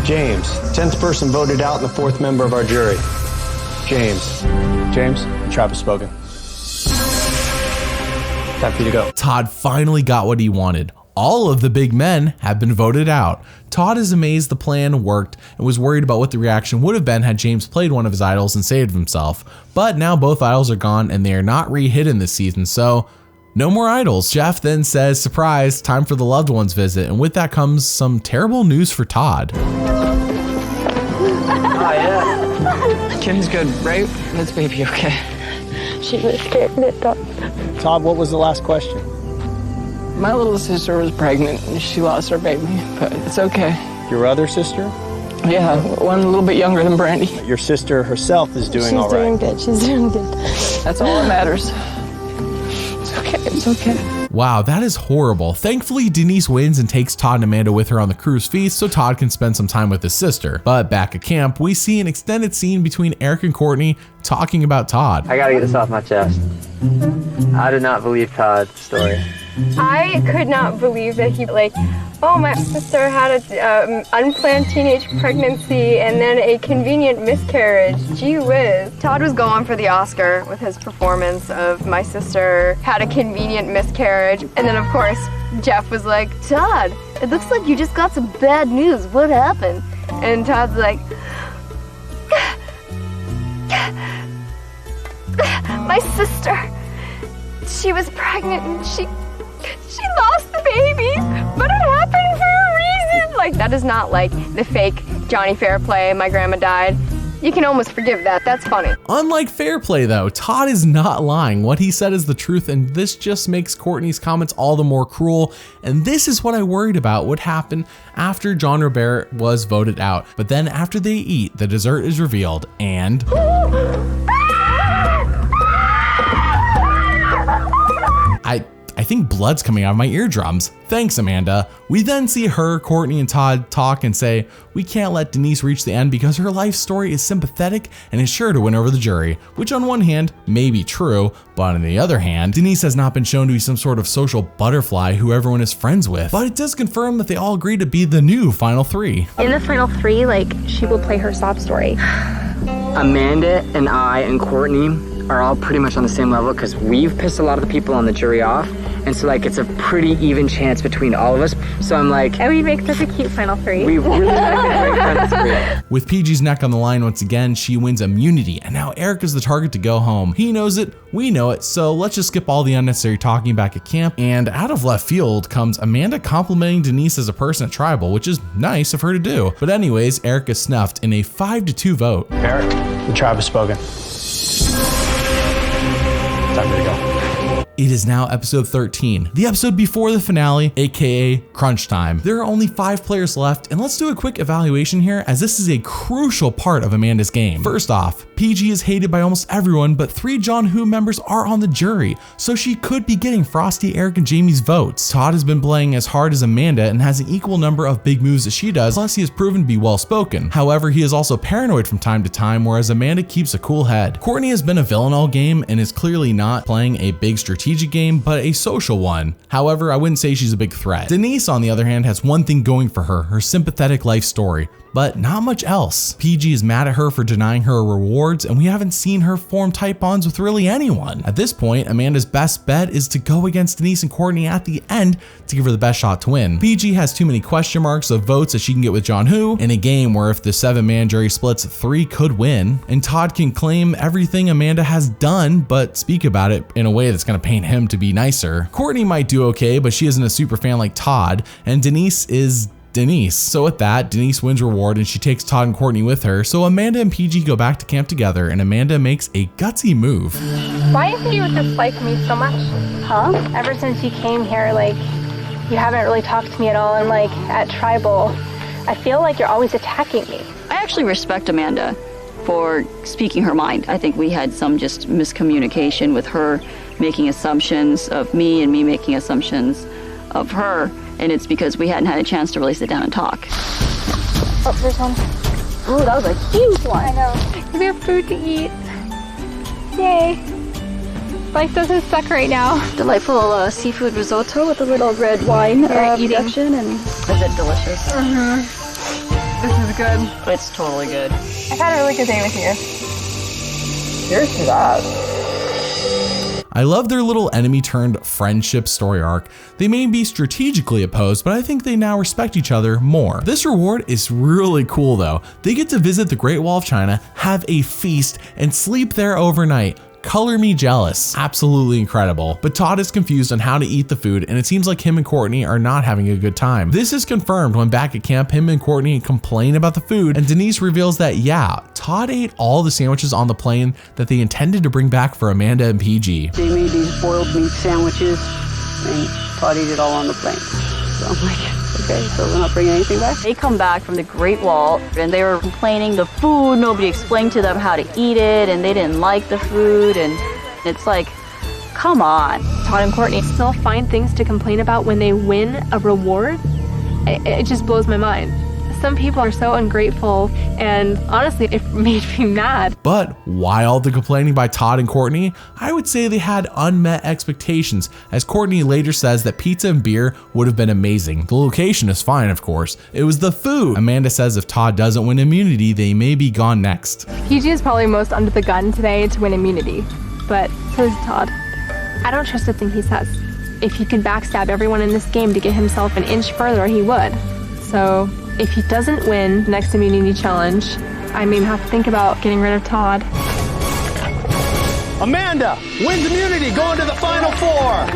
10th person voted out and the 4th member of our jury. James, the tribe has spoken. Time for you to go. Todd finally got what he wanted. All of the big men have been voted out. Todd is amazed the plan worked and was worried about what the reaction would have been had James played one of his idols and saved himself. But now both idols are gone and they are not re-hidden this season, so no more idols. Jeff then says, surprise, time for the loved ones visit. And with that comes some terrible news for Todd. Oh, yeah. Kim's good, right? That's baby okay. She was scared to death. Todd, what was the last question? My little sister was pregnant and she lost her baby, but it's okay. Your other sister? Yeah, one a little bit younger than Brandy. Your sister herself is doing all right. She's doing good. That's all that matters. It's okay. Wow, that is horrible. Thankfully, Denise wins and takes Todd and Amanda with her on the cruise feast so Todd can spend some time with his sister. But back at camp, we see an extended scene between Eric and Courtney talking about Todd. I gotta get this off my chest. I did not believe Todd's story. I could not believe that he, my sister had an unplanned teenage pregnancy and then a convenient miscarriage. Gee whiz. Todd was going for the Oscar with his performance of my sister had a convenient miscarriage. And then, of course, Jeff was like, Todd, it looks like you just got some bad news. What happened? And Todd's like, my sister, she was pregnant and she lost the baby, but it happened for a reason. Like, that is not like the fake Johnny Fairplay, my grandma died. You can almost forgive that. That's funny. Unlike Fairplay though, Todd is not lying. What he said is the truth, and this just makes Courtney's comments all the more cruel. And this is what I worried about would happen after John Robert was voted out. But then after they eat, the dessert is revealed, and I think blood's coming out of my eardrums. Thanks, Amanda. We then see her, Courtney, and Todd talk and say, we can't let Denise reach the end because her life story is sympathetic and is sure to win over the jury, which on one hand may be true, but on the other hand, Denise has not been shown to be some sort of social butterfly who everyone is friends with. But it does confirm that they all agree to be the new final three. In the final three, like, she will play her sob story. Amanda and I and Courtney are all pretty much on the same level because we've pissed a lot of the people on the jury off. And so, like, it's a pretty even chance between all of us. So I'm like... And we make such a cute final three. We really make a great final three. With PG's neck on the line once again, she wins immunity, and now Eric is the target to go home. He knows it, we know it, so let's just skip all the unnecessary talking back at camp. And out of left field comes Amanda complimenting Denise as a person at Tribal, which is nice of her to do. But anyways, Eric is snuffed in a 5-2 vote. Eric, the tribe has spoken. Time to go. It is now episode 13, the episode before the finale, aka crunch time. There are only 5 players left, and let's do a quick evaluation here as this is a crucial part of Amanda's game. First off, PG is hated by almost everyone, but 3 John Who members are on the jury, so she could be getting Frosty, Eric, and Jamie's votes. Todd has been playing as hard as Amanda and has an equal number of big moves as she does, plus he has proven to be well spoken. However, he is also paranoid from time to time, whereas Amanda keeps a cool head. Courtney has been a villain all game and is clearly not playing a big strategic game, but a social one. However, I wouldn't say she's a big threat. Denise, on the other hand, has one thing going for her, her sympathetic life story, but not much else. PG is mad at her for denying her rewards, and we haven't seen her form tight bonds with really anyone. At this point, Amanda's best bet is to go against Denise and Courtney at the end to give her the best shot to win. PG has too many question marks of votes that she can get with John Who in a game where if the 7-man jury splits, 3 could win, and Todd can claim everything Amanda has done, but speak about it in a way that's gonna paint him to be nicer. Courtney might do okay, but she isn't a super fan like Todd, and Denise is Denise. So with that, Denise wins reward and she takes Todd and Courtney with her. So Amanda and PG go back to camp together and Amanda makes a gutsy move. Why have you disliked me so much? Huh? Ever since you came here, like, you haven't really talked to me at all, and like at Tribal, I feel like you're always attacking me. I actually respect Amanda for speaking her mind. I think we had some just miscommunication with her making assumptions of me and me making assumptions of her, and it's because we hadn't had a chance to really sit down and talk. Oh, there's one. Ooh, that was a huge one. I know. We have food to eat. Yay. Life doesn't suck right now. Delightful seafood risotto with a little red wine reduction, and is it delicious? Mm-hmm. This is good. It's totally good. I've had a really good day with you. Here's to that. I love their little enemy turned friendship story arc. They may be strategically opposed, but I think they now respect each other more. This reward is really cool though. They get to visit the Great Wall of China, have a feast, and sleep there overnight. Color me jealous. Absolutely incredible. But Todd is confused on how to eat the food, and it seems like him and Courtney are not having a good time. This is confirmed when back at camp, him and Courtney complain about the food, and Denise reveals that yeah, Todd ate all the sandwiches on the plane that they intended to bring back for Amanda and PG. They made these boiled meat sandwiches, and Todd ate it all on the plane. So I'm like, okay, so we're not bringing anything back? They come back from the Great Wall and they were complaining the food, nobody explained to them how to eat it, and they didn't like the food, and it's like, come on. Todd and Courtney still find things to complain about when they win a reward. It just blows my mind. Some people are so ungrateful, and honestly, it made me mad. But why all the complaining by Todd and Courtney? I would say they had unmet expectations, as Courtney later says that pizza and beer would have been amazing. The location is fine, of course. It was the food. Amanda says if Todd doesn't win immunity, they may be gone next. PG is probably most under the gun today to win immunity, but so is Todd. I don't trust a thing he says. if he could backstab everyone in this game to get himself an inch further, he would. So if he doesn't win the next immunity challenge, I may have to think about getting rid of Todd. Amanda wins immunity, going to the Final Four.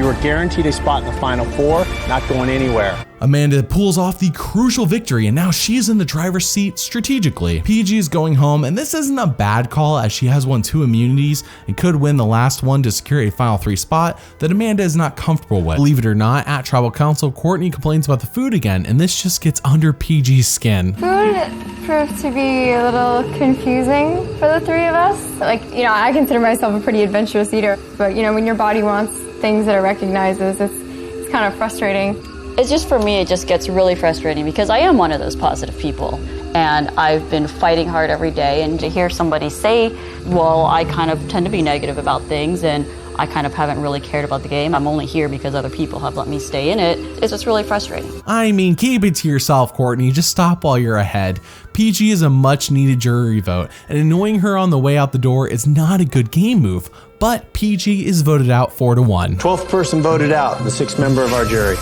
You are guaranteed a spot in the Final Four, not going anywhere. Amanda pulls off the crucial victory, and now she's in the driver's seat strategically. PG is going home, and this isn't a bad call as she has won 2 immunities and could win the last one to secure a Final 3 spot that Amanda is not comfortable with. Believe it or not, at Tribal Council, Courtney complains about the food again, and this just gets under PG's skin. Food proved to be a little confusing for the 3 of us. Like, I consider myself a pretty adventurous eater, but when your body wants things that it recognizes, it's kind of frustrating. It's just, for me, it just gets really frustrating because I am one of those positive people. And I've been fighting hard every day. And to hear somebody say, well, I kind of tend to be negative about things and I kind of haven't really cared about the game. I'm only here because other people have let me stay in it. It's just really frustrating. I mean, keep it to yourself, Courtney. Just stop while you're ahead. PG is a much needed jury vote, and annoying her on the way out the door is not a good game move. But PG is voted out 4-1. 12th person voted out, the 6th member of our jury.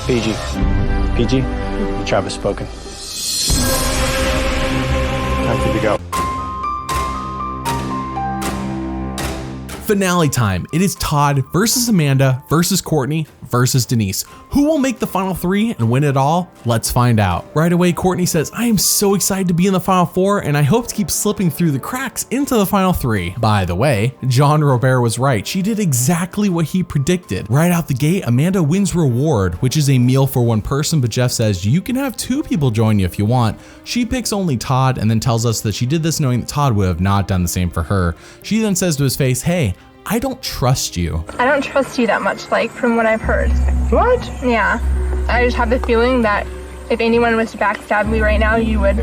PG. PG, the tribe has spoken. Time for you to go. Finale time. It is Todd versus Amanda versus Courtney versus Denise. Who will make the Final 3 and win it all? Let's find out. Right away, Courtney says, I am so excited to be in the Final 4 and I hope to keep slipping through the cracks into the Final 3. By the way, John Robert was right. She did exactly what he predicted. Right out the gate, Amanda wins reward, which is a meal for 1 person, but Jeff says you can have 2 people join you if you want. She picks only Todd and then tells us that she did this knowing that Todd would have not done the same for her. She then says to his face, hey, I don't trust you. I don't trust you that much, like, from what I've heard. What? Yeah. I just have the feeling that if anyone was to backstab me right now, you would.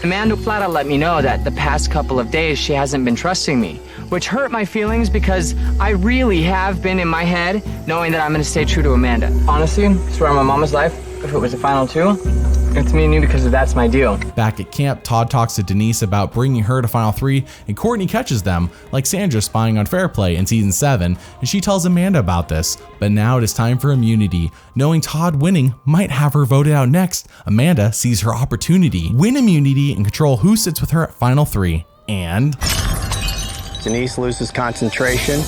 Amanda flat out let me know that the past couple of days she hasn't been trusting me, which hurt my feelings because I really have been in my head knowing that I'm going to stay true to Amanda. Honestly, I swear on my mama's life, if it was the Final 2, it's me and you because that's my deal. Back at camp, Todd talks to Denise about bringing her to Final 3, and Courtney catches them, like Sandra spying on Fair Play in season 7, and she tells Amanda about this. But now it is time for immunity. Knowing Todd winning might have her voted out next, Amanda sees her opportunity, win immunity, and control who sits with her at Final 3. And Denise loses concentration.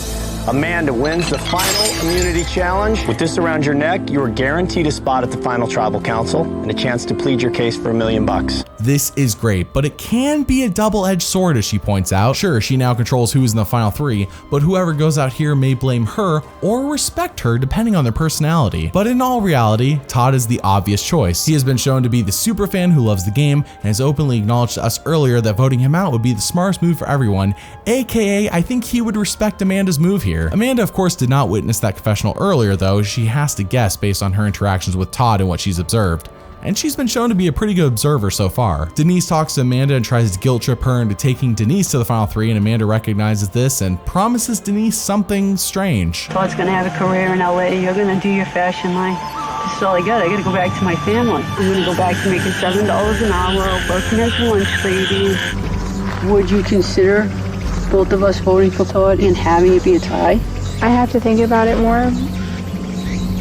Amanda wins the final immunity challenge. With this around your neck, you are guaranteed a spot at the final tribal council and a chance to plead your case for $1 million. this is great, but it can be a double-edged sword, as she points out. Sure, she now controls who's in the final 3, but whoever goes out here may blame her or respect her depending on their personality. But in all reality, Todd is the obvious choice. He has been shown to be the super fan who loves the game and has openly acknowledged to us earlier that voting him out would be the smartest move for everyone, aka I think he would respect Amanda's move here. Amanda of course did not witness that confessional earlier though. She has to guess based on her interactions with Todd and what she's observed. And she's been shown to be a pretty good observer so far. Denise talks to Amanda and tries to guilt trip her into taking Denise to the final 3, and Amanda recognizes this and promises Denise something strange. Todd's gonna have a career in LA, you're gonna do your fashion line. This is all I gotta go back to my family. I'm gonna go back to making $7 an hour, working as a lunch lady. Would you consider both of us voting for Todd and having it be a tie? I have to think about it more.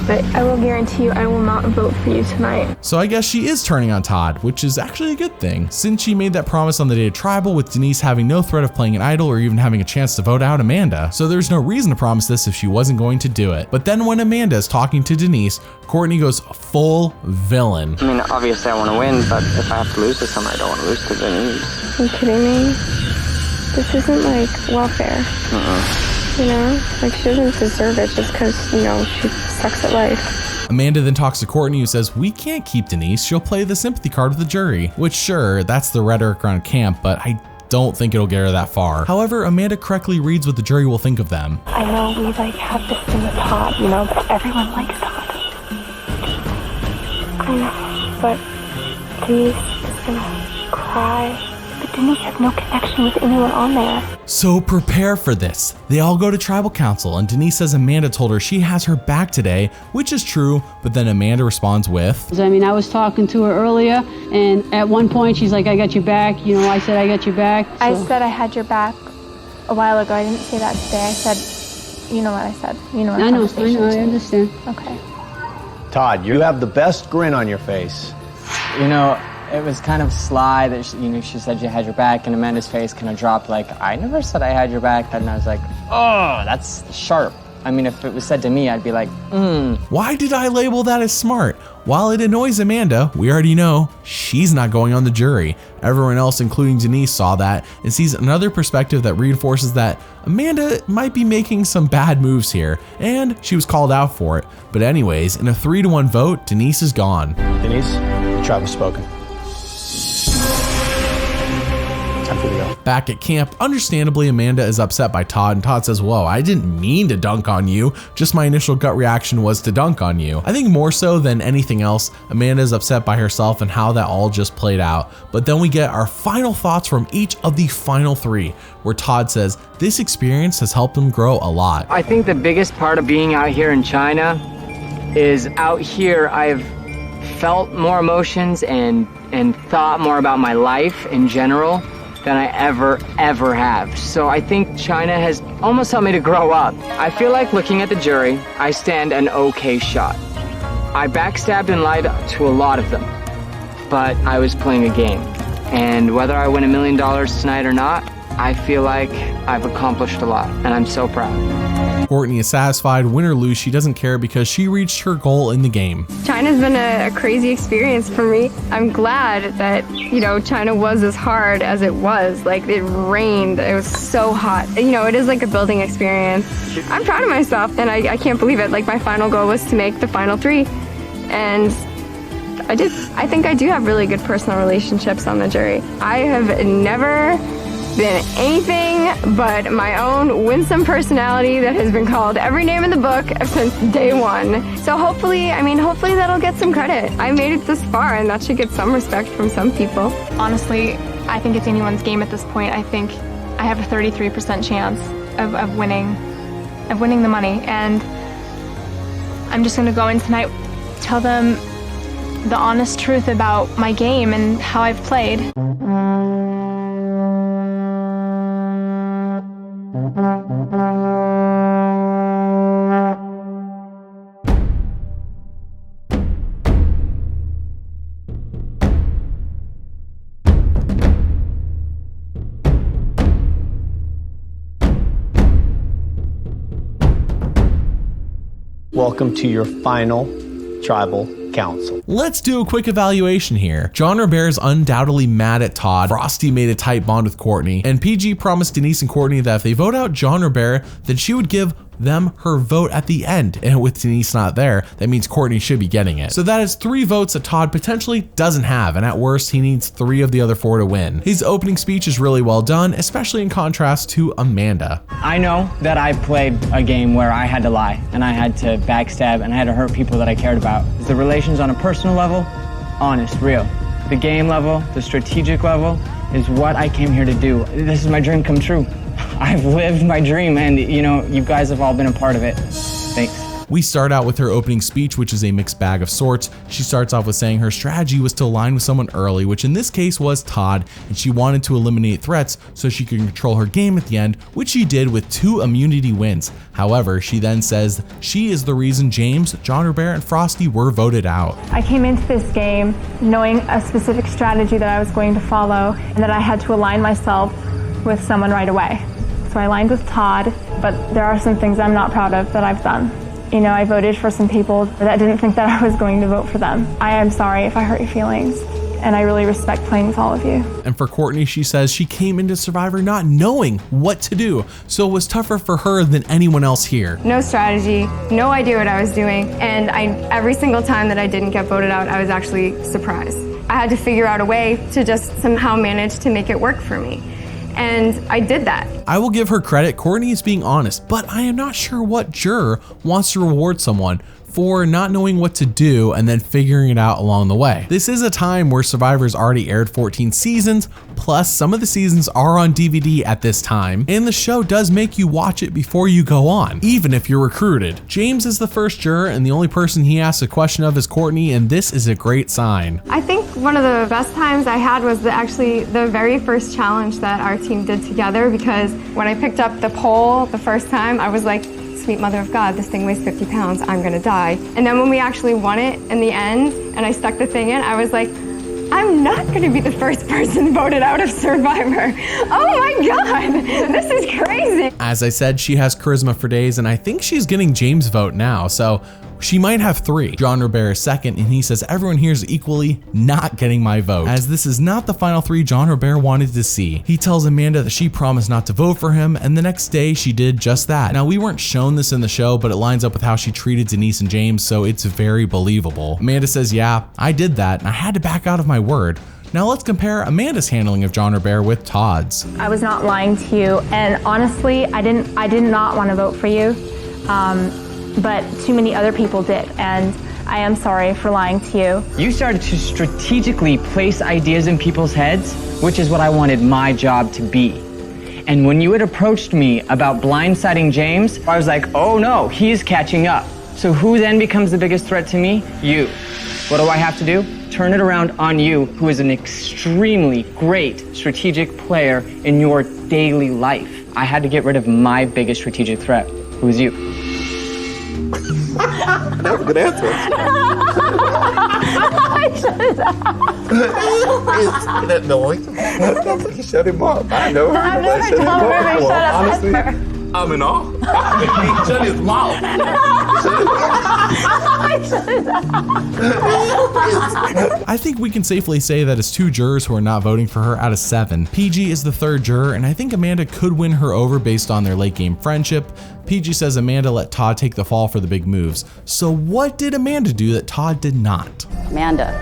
But I will guarantee you I will not vote for you tonight. So I guess she is turning on Todd, which is actually a good thing, since she made that promise on the day of Tribal with Denise having no threat of playing an idol or even having a chance to vote out Amanda. So there's no reason to promise this if she wasn't going to do it. But then when Amanda is talking to Denise, Courtney goes full villain. I mean, obviously I want to win, but if I have to lose to someone, I don't want to lose to Denise. Are you kidding me? This isn't like welfare. You know, like she doesn't deserve it just because, you know, she sucks at life. Amanda then talks to Courtney, who says, we can't keep Denise, she'll play the sympathy card with the jury. Which sure, that's the rhetoric around camp, but I don't think it'll get her that far. However, Amanda correctly reads what the jury will think of them. I know we have this thing with Todd, you know, but everyone likes Todd. I know, but Denise is gonna cry. But Denise has no connection with anyone on there. So prepare for this. They all go to Tribal Council and Denise says Amanda told her she has her back today, which is true, but then Amanda responds with, I mean, I was talking to her earlier, and at one point she's like, I got your back. You know, I said I got your back. So. I said I had your back a while ago. I didn't say that today. I said, you know what I said. You know what I understand. Okay. Todd, you have the best grin on your face. You know, it was kind of sly that she said you had your back, and Amanda's face kind of dropped like, I never said I had your back. And I was like, oh, that's sharp. I mean, if it was said to me, I'd be like, Why did I label that as smart? While it annoys Amanda, we already know she's not going on the jury. Everyone else, including Denise, saw that and sees another perspective that reinforces that Amanda might be making some bad moves here, and she was called out for it. But anyways, in a 3-1 vote, Denise is gone. Denise, the tribe has spoken. Time for the go. Back at camp, understandably, Amanda is upset by Todd, and Todd says, whoa, I didn't mean to dunk on you, just my initial gut reaction was to dunk on you. I think more so than anything else, Amanda is upset by herself and how that all just played out. But then we get our final thoughts from each of the final 3, where Todd says this experience has helped him grow a lot. I think the biggest part of being out here in China is out here I've felt more emotions and thought more about my life in general than I ever have. So I think China has almost helped me to grow up. I feel like looking at the jury, I stand an okay shot. I backstabbed and lied to a lot of them, but I was playing a game. And whether I win $1 million tonight or not, I feel like I've accomplished a lot, and I'm so proud. Courtney is satisfied, win or lose, she doesn't care because she reached her goal in the game. China's been a crazy experience for me. I'm glad that, you know, China was as hard as it was. Like, it rained, it was so hot. You know, it is like a building experience. I'm proud of myself, and I can't believe it. Like, my final goal was to make the final 3, and I did. I think I do have really good personal relationships on the jury. I have never been anything but my own winsome personality that has been called every name in the book since day 1. So hopefully that'll get some credit. I made it this far, and that should get some respect from some people. Honestly, I think it's anyone's game at this point. I think I have a 33% chance of winning the money, and I'm just gonna go in tonight, tell them the honest truth about my game and how I've played. Welcome to your final tribal council. Let's do a quick evaluation here. John Robert's undoubtedly mad at Todd. Frosty made a tight bond with Courtney, and PG promised Denise and Courtney that if they vote out John Robert, then she would give them her vote at the end. And with Denise not there, that means Courtney should be getting it. So that is 3 votes that Todd potentially doesn't have, and at worst, he needs 3 of the other 4 to win. His opening speech is really well done, especially in contrast to Amanda. I know that I played a game where I had to lie, and I had to backstab, and I had to hurt people that I cared about. The relations on a personal level, honest, real. The game level, the strategic level, is what I came here to do. This is my dream come true. I've lived my dream, and you know, you guys have all been a part of it. Thanks. We start out with her opening speech, which is a mixed bag of sorts. She starts off with saying her strategy was to align with someone early, which in this case was Todd, and she wanted to eliminate threats so she could control her game at the end, which she did with 2 immunity wins. However, she then says she is the reason James, John Robert, and Frosty were voted out. I came into this game knowing a specific strategy that I was going to follow, and that I had to align myself with someone right away. So I aligned with Todd, but there are some things I'm not proud of that I've done. You know, I voted for some people that didn't think that I was going to vote for them. I am sorry if I hurt your feelings, and I really respect playing with all of you. And for Courtney, she says she came into Survivor not knowing what to do, so it was tougher for her than anyone else here. No strategy, no idea what I was doing, and every single time that I didn't get voted out, I was actually surprised. I had to figure out a way to just somehow manage to make it work for me. And I did that. I will give her credit, Courtney is being honest, but I am not sure what juror wants to reward someone 4, not knowing what to do and then figuring it out along the way. This is a time where Survivor's already aired 14 seasons, plus some of the seasons are on DVD at this time, and the show does make you watch it before you go on, even if you're recruited. James is the first juror, and the only person he asks a question of is Courtney, and this is a great sign. I think one of the best times I had was actually the very first challenge that our team did together, because when I picked up the pole the first time, I was like, sweet mother of God, this thing weighs 50 pounds, I'm gonna die. And then when we actually won it in the end, and I stuck the thing in, I was like, I'm not gonna be the first person voted out of Survivor. Oh my God, this is crazy. As I said, she has charisma for days, and I think she's getting James' vote now, so she might have 3. John Robert is second, and he says everyone here is equally not getting my vote, as this is not the final 3 John Robert wanted to see. He tells Amanda that she promised not to vote for him, and the next day she did just that. Now, we weren't shown this in the show, but it lines up with how she treated Denise and James, so it's very believable. Amanda says, yeah, I did that, and I had to back out of my word. Now let's compare Amanda's handling of John Robert with Todd's. I was not lying to you, and honestly, I did not want to vote for you. But too many other people did, and I am sorry for lying to you. You started to strategically place ideas in people's heads, which is what I wanted my job to be. And when you had approached me about blindsiding James, I was like, oh no, he's catching up. So who then becomes the biggest threat to me? You. What do I have to do? Turn it around on you, who is an extremely great strategic player in your daily life. I had to get rid of my biggest strategic threat, who is you. That was a good answer. That noise. He shut him up. I know. I've never told him to shut up. Honestly, I'm in awe. He shut his mouth. I think we can safely say that it's 2 jurors who are not voting for her out of 7. PG is the 3rd juror, and I think Amanda could win her over based on their late game friendship. PG says Amanda let Todd take the fall for the big moves. So what did Amanda do that Todd did not? Amanda,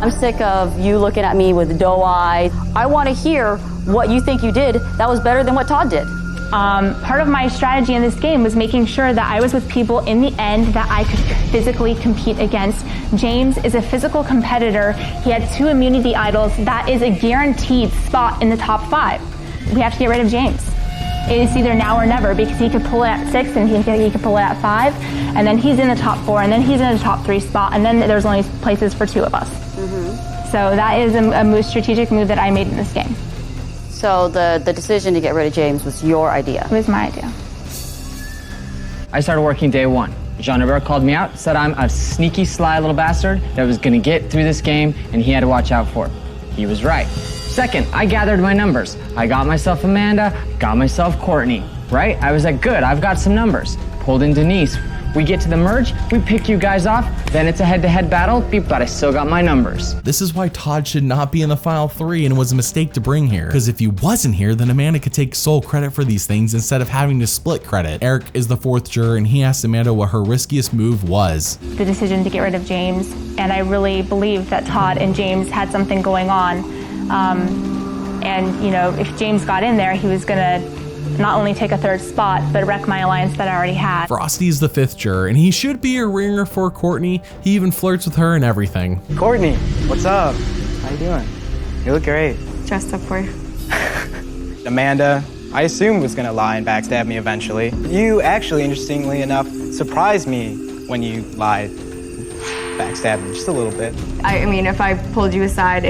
I'm sick of you looking at me with doe eyes. I want to hear what you think you did that was better than what Todd did. Part of my strategy in this game was making sure that I was with people in the end that I could physically compete against. James is a physical competitor. He had 2 immunity idols. That is a guaranteed spot in the top 5. We have to get rid of James. It's either now or never, because he could pull it at 6 and he could pull it at 5, and then he's in the top 4, and then he's in the top 3 spot, and then there's only places for 2 of us. So that is a strategic move that I made in this game. So the decision to get rid of James was your idea? It was my idea. I started working day 1. Jean Robert called me out, said I'm a sneaky, sly little bastard that was gonna get through this game and he had to watch out for it. He was right. Second, I gathered my numbers. I got myself Amanda, got myself Courtney, right? I was like, good, I've got some numbers. Pulled in Denise. We get to the merge, we pick you guys off, then it's a head-to-head battle, but I still got my numbers. This is why Todd should not be in the final 3, and it was a mistake to bring here. Because if he wasn't here, then Amanda could take sole credit for these things instead of having to split credit. Eric is the 4th juror, and he asked Amanda what her riskiest move was. The decision to get rid of James, and I really believe that Todd and James had something going on. And you know, if James got in there, he was gonna not only take a 3rd spot, but wreck my alliance that I already had. Frosty is the 5th juror, and he should be a ringer for Courtney. He even flirts with her and everything. Courtney, what's up? How you doing? You look great. Dressed up for you. Amanda, I assumed was gonna lie and backstab me eventually. You actually, interestingly enough, surprised me when you lied, backstabbed me just a little bit. I mean, if I pulled you aside,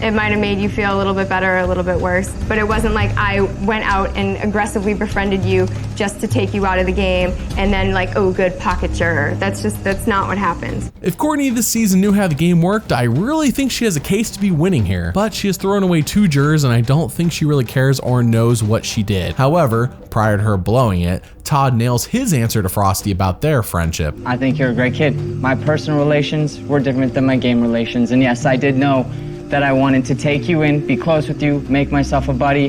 it might have made you feel a little bit better or a little bit worse. But it wasn't like I went out and aggressively befriended you just to take you out of the game and then like, oh, good pocket juror. That's not what happens. If Courtney this season knew how the game worked, I really think she has a case to be winning here. But she has thrown away 2 jurors, and I don't think she really cares or knows what she did. However, prior to her blowing it, Todd nails his answer to Frosty about their friendship. I think you're a great kid. My personal relations were different than my game relations, and yes, I did know that I wanted to take you in, be close with you, make myself a buddy,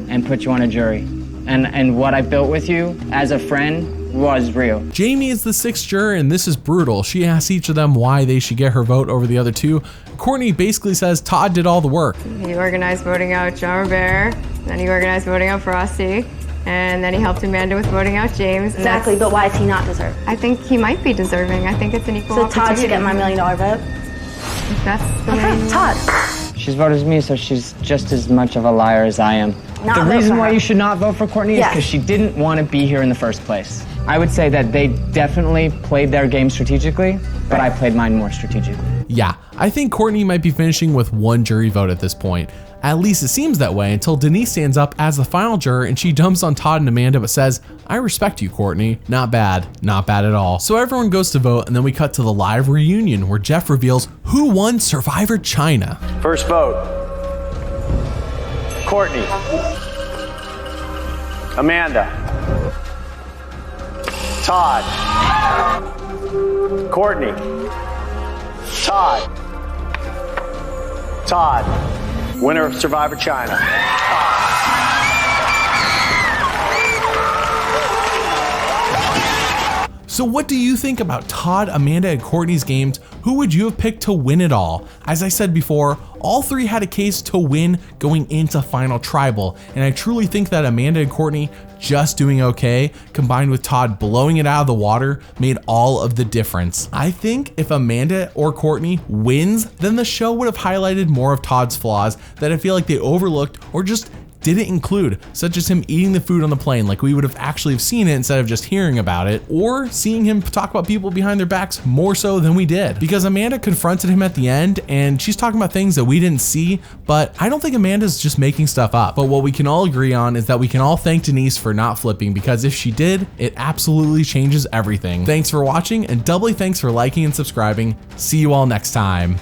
and put you on a jury. And what I built with you as a friend was real. Jamie is the 6th juror, and this is brutal. She asks each of them why they should get her vote over the other 2. Courtney basically says Todd did all the work. He organized voting out John Robert, then he organized voting out Frosty, And then he helped Amanda with voting out James. Exactly, but why is he not deserving? I think he might be deserving. I think it's an equal opportunity. So Todd should get my $1 million vote? If that's the way. Todd. She's voted as me, so she's just as much of a liar as I am. Not the vote reason for why her. you should not vote for Courtney is because she didn't want to be here in the first place. I would say that they definitely played their game strategically, but I played mine more strategically. Yeah, I think Courtney might be finishing with one jury vote at this point. At least it seems that way until Denise stands up as the final juror and she dumps on Todd and Amanda but says, I respect you, Courtney. Not bad at all. So everyone goes to vote and then we cut to the live reunion where Jeff reveals who won Survivor China. First vote, Courtney. Amanda. Todd. Courtney. Todd. Winner of Survivor China. So what do you think about Todd, Amanda, and Courtney's games? Who would you have picked to win it all? As I said before, all three had a case to win going into Final Tribal, and I truly think that Amanda and Courtney just doing okay, combined with Todd blowing it out of the water, made all of the difference. I think if Amanda or Courtney wins, then the show would have highlighted more of Todd's flaws that I feel like they overlooked or just didn't include, such as him eating the food on the plane like we would have actually have seen it instead of just hearing about it, or seeing him talk about people behind their backs more so than we did. Because Amanda confronted him at the end and she's talking about things that we didn't see, but I don't think Amanda's just making stuff up. But what we can all agree on is that we can all thank Denise for not flipping, because if she did, it absolutely changes everything. Thanks for watching, and doubly thanks for liking and subscribing. See you all next time.